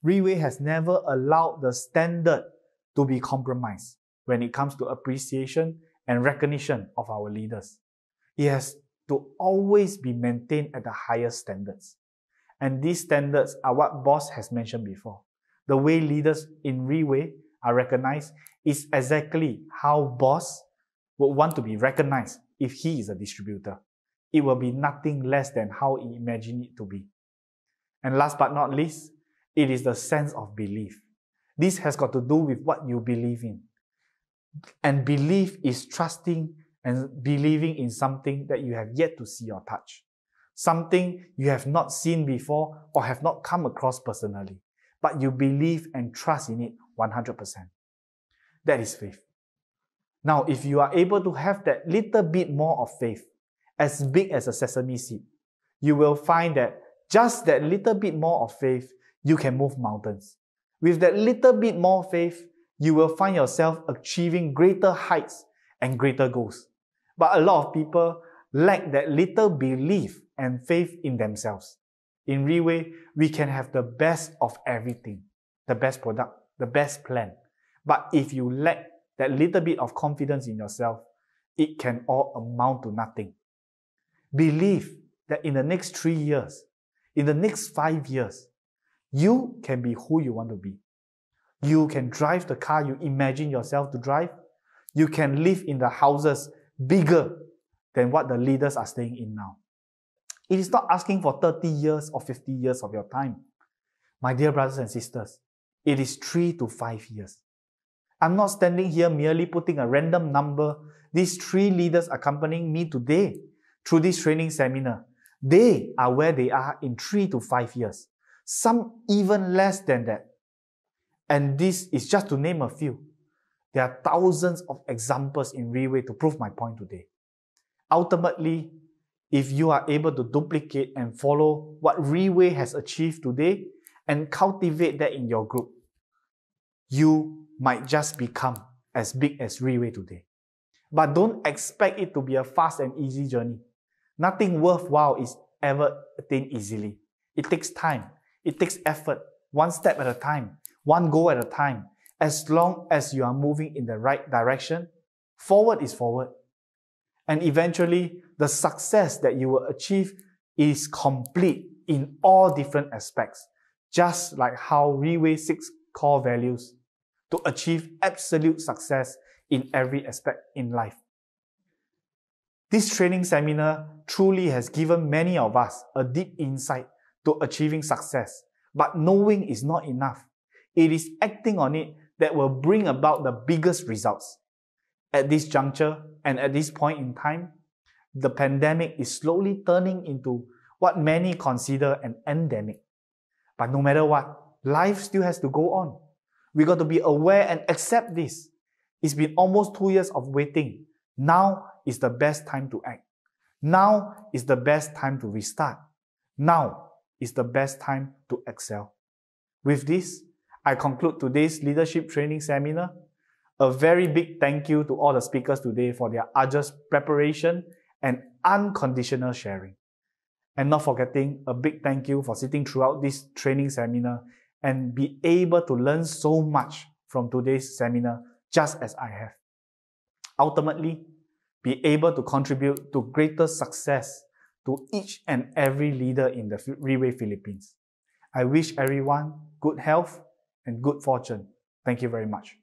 Riway has never allowed the standard to be compromised when it comes to appreciation and recognition of our leaders. It has to always be maintained at the highest standards. And these standards are what Boss has mentioned before. The way leaders in Riway are recognized is exactly how Boss would want to be recognized if he is a distributor. it will be nothing less than how you imagine it to be. And last but not least, it is the sense of belief. This has got to do with what you believe in. And belief is trusting and believing in something that you have yet to see or touch. Something you have not seen before or have not come across personally. But you believe and trust in it 100%. That is faith. Now, if you are able to have that little bit more of faith, as big as a sesame seed, you will find that just that little bit more of faith, you can move mountains. With that little bit more faith, you will find yourself achieving greater heights and greater goals. But a lot of people lack that little belief and faith in themselves. In Riway, we can have the best of everything, the best product, the best plan. But if you lack that little bit of confidence in yourself, it can all amount to nothing. Believe that in the next 3 years, in the next 5 years, you can be who you want to be. You can drive the car you imagine yourself to drive. You can live in the houses bigger than what the leaders are staying in now. It is not asking for 30 years or 50 years of your time. My dear brothers and sisters, it is 3 to 5 years. I'm not standing here merely putting a random number. These 3 leaders accompanying me today through this training seminar, they are where they are in 3 to 5 years. Some even less than that. And this is just to name a few. There are thousands of examples in Riway to prove my point today. Ultimately, if you are able to duplicate and follow what Riway has achieved today and cultivate that in your group, you might just become as big as Riway today. But don't expect it to be a fast and easy journey. Nothing worthwhile is ever attained easily. It takes time. It takes effort, one step at a time, one goal at a time. As long as you are moving in the right direction, forward is forward. And eventually, the success that you will achieve is complete in all different aspects, just like how Riway 6 core values to achieve absolute success in every aspect in life. This training seminar truly has given many of us a deep insight to achieving success. But knowing is not enough. It is acting on it that will bring about the biggest results. At this juncture and at this point in time, the pandemic is slowly turning into what many consider an endemic. But no matter what, life still has to go on. We got to be aware and accept this. It's been almost 2 years of waiting. Now is the best time to act. Now is the best time to restart. Now is the best time to excel. With this, I conclude today's leadership training seminar. A very big thank you to all the speakers today for their arduous preparation and unconditional sharing. And not forgetting, a big thank you for sitting throughout this training seminar and be able to learn so much from today's seminar, just as I have. Ultimately, be able to contribute to greater success to each and every leader in the Riway Philippines. I wish everyone good health and good fortune. Thank you very much.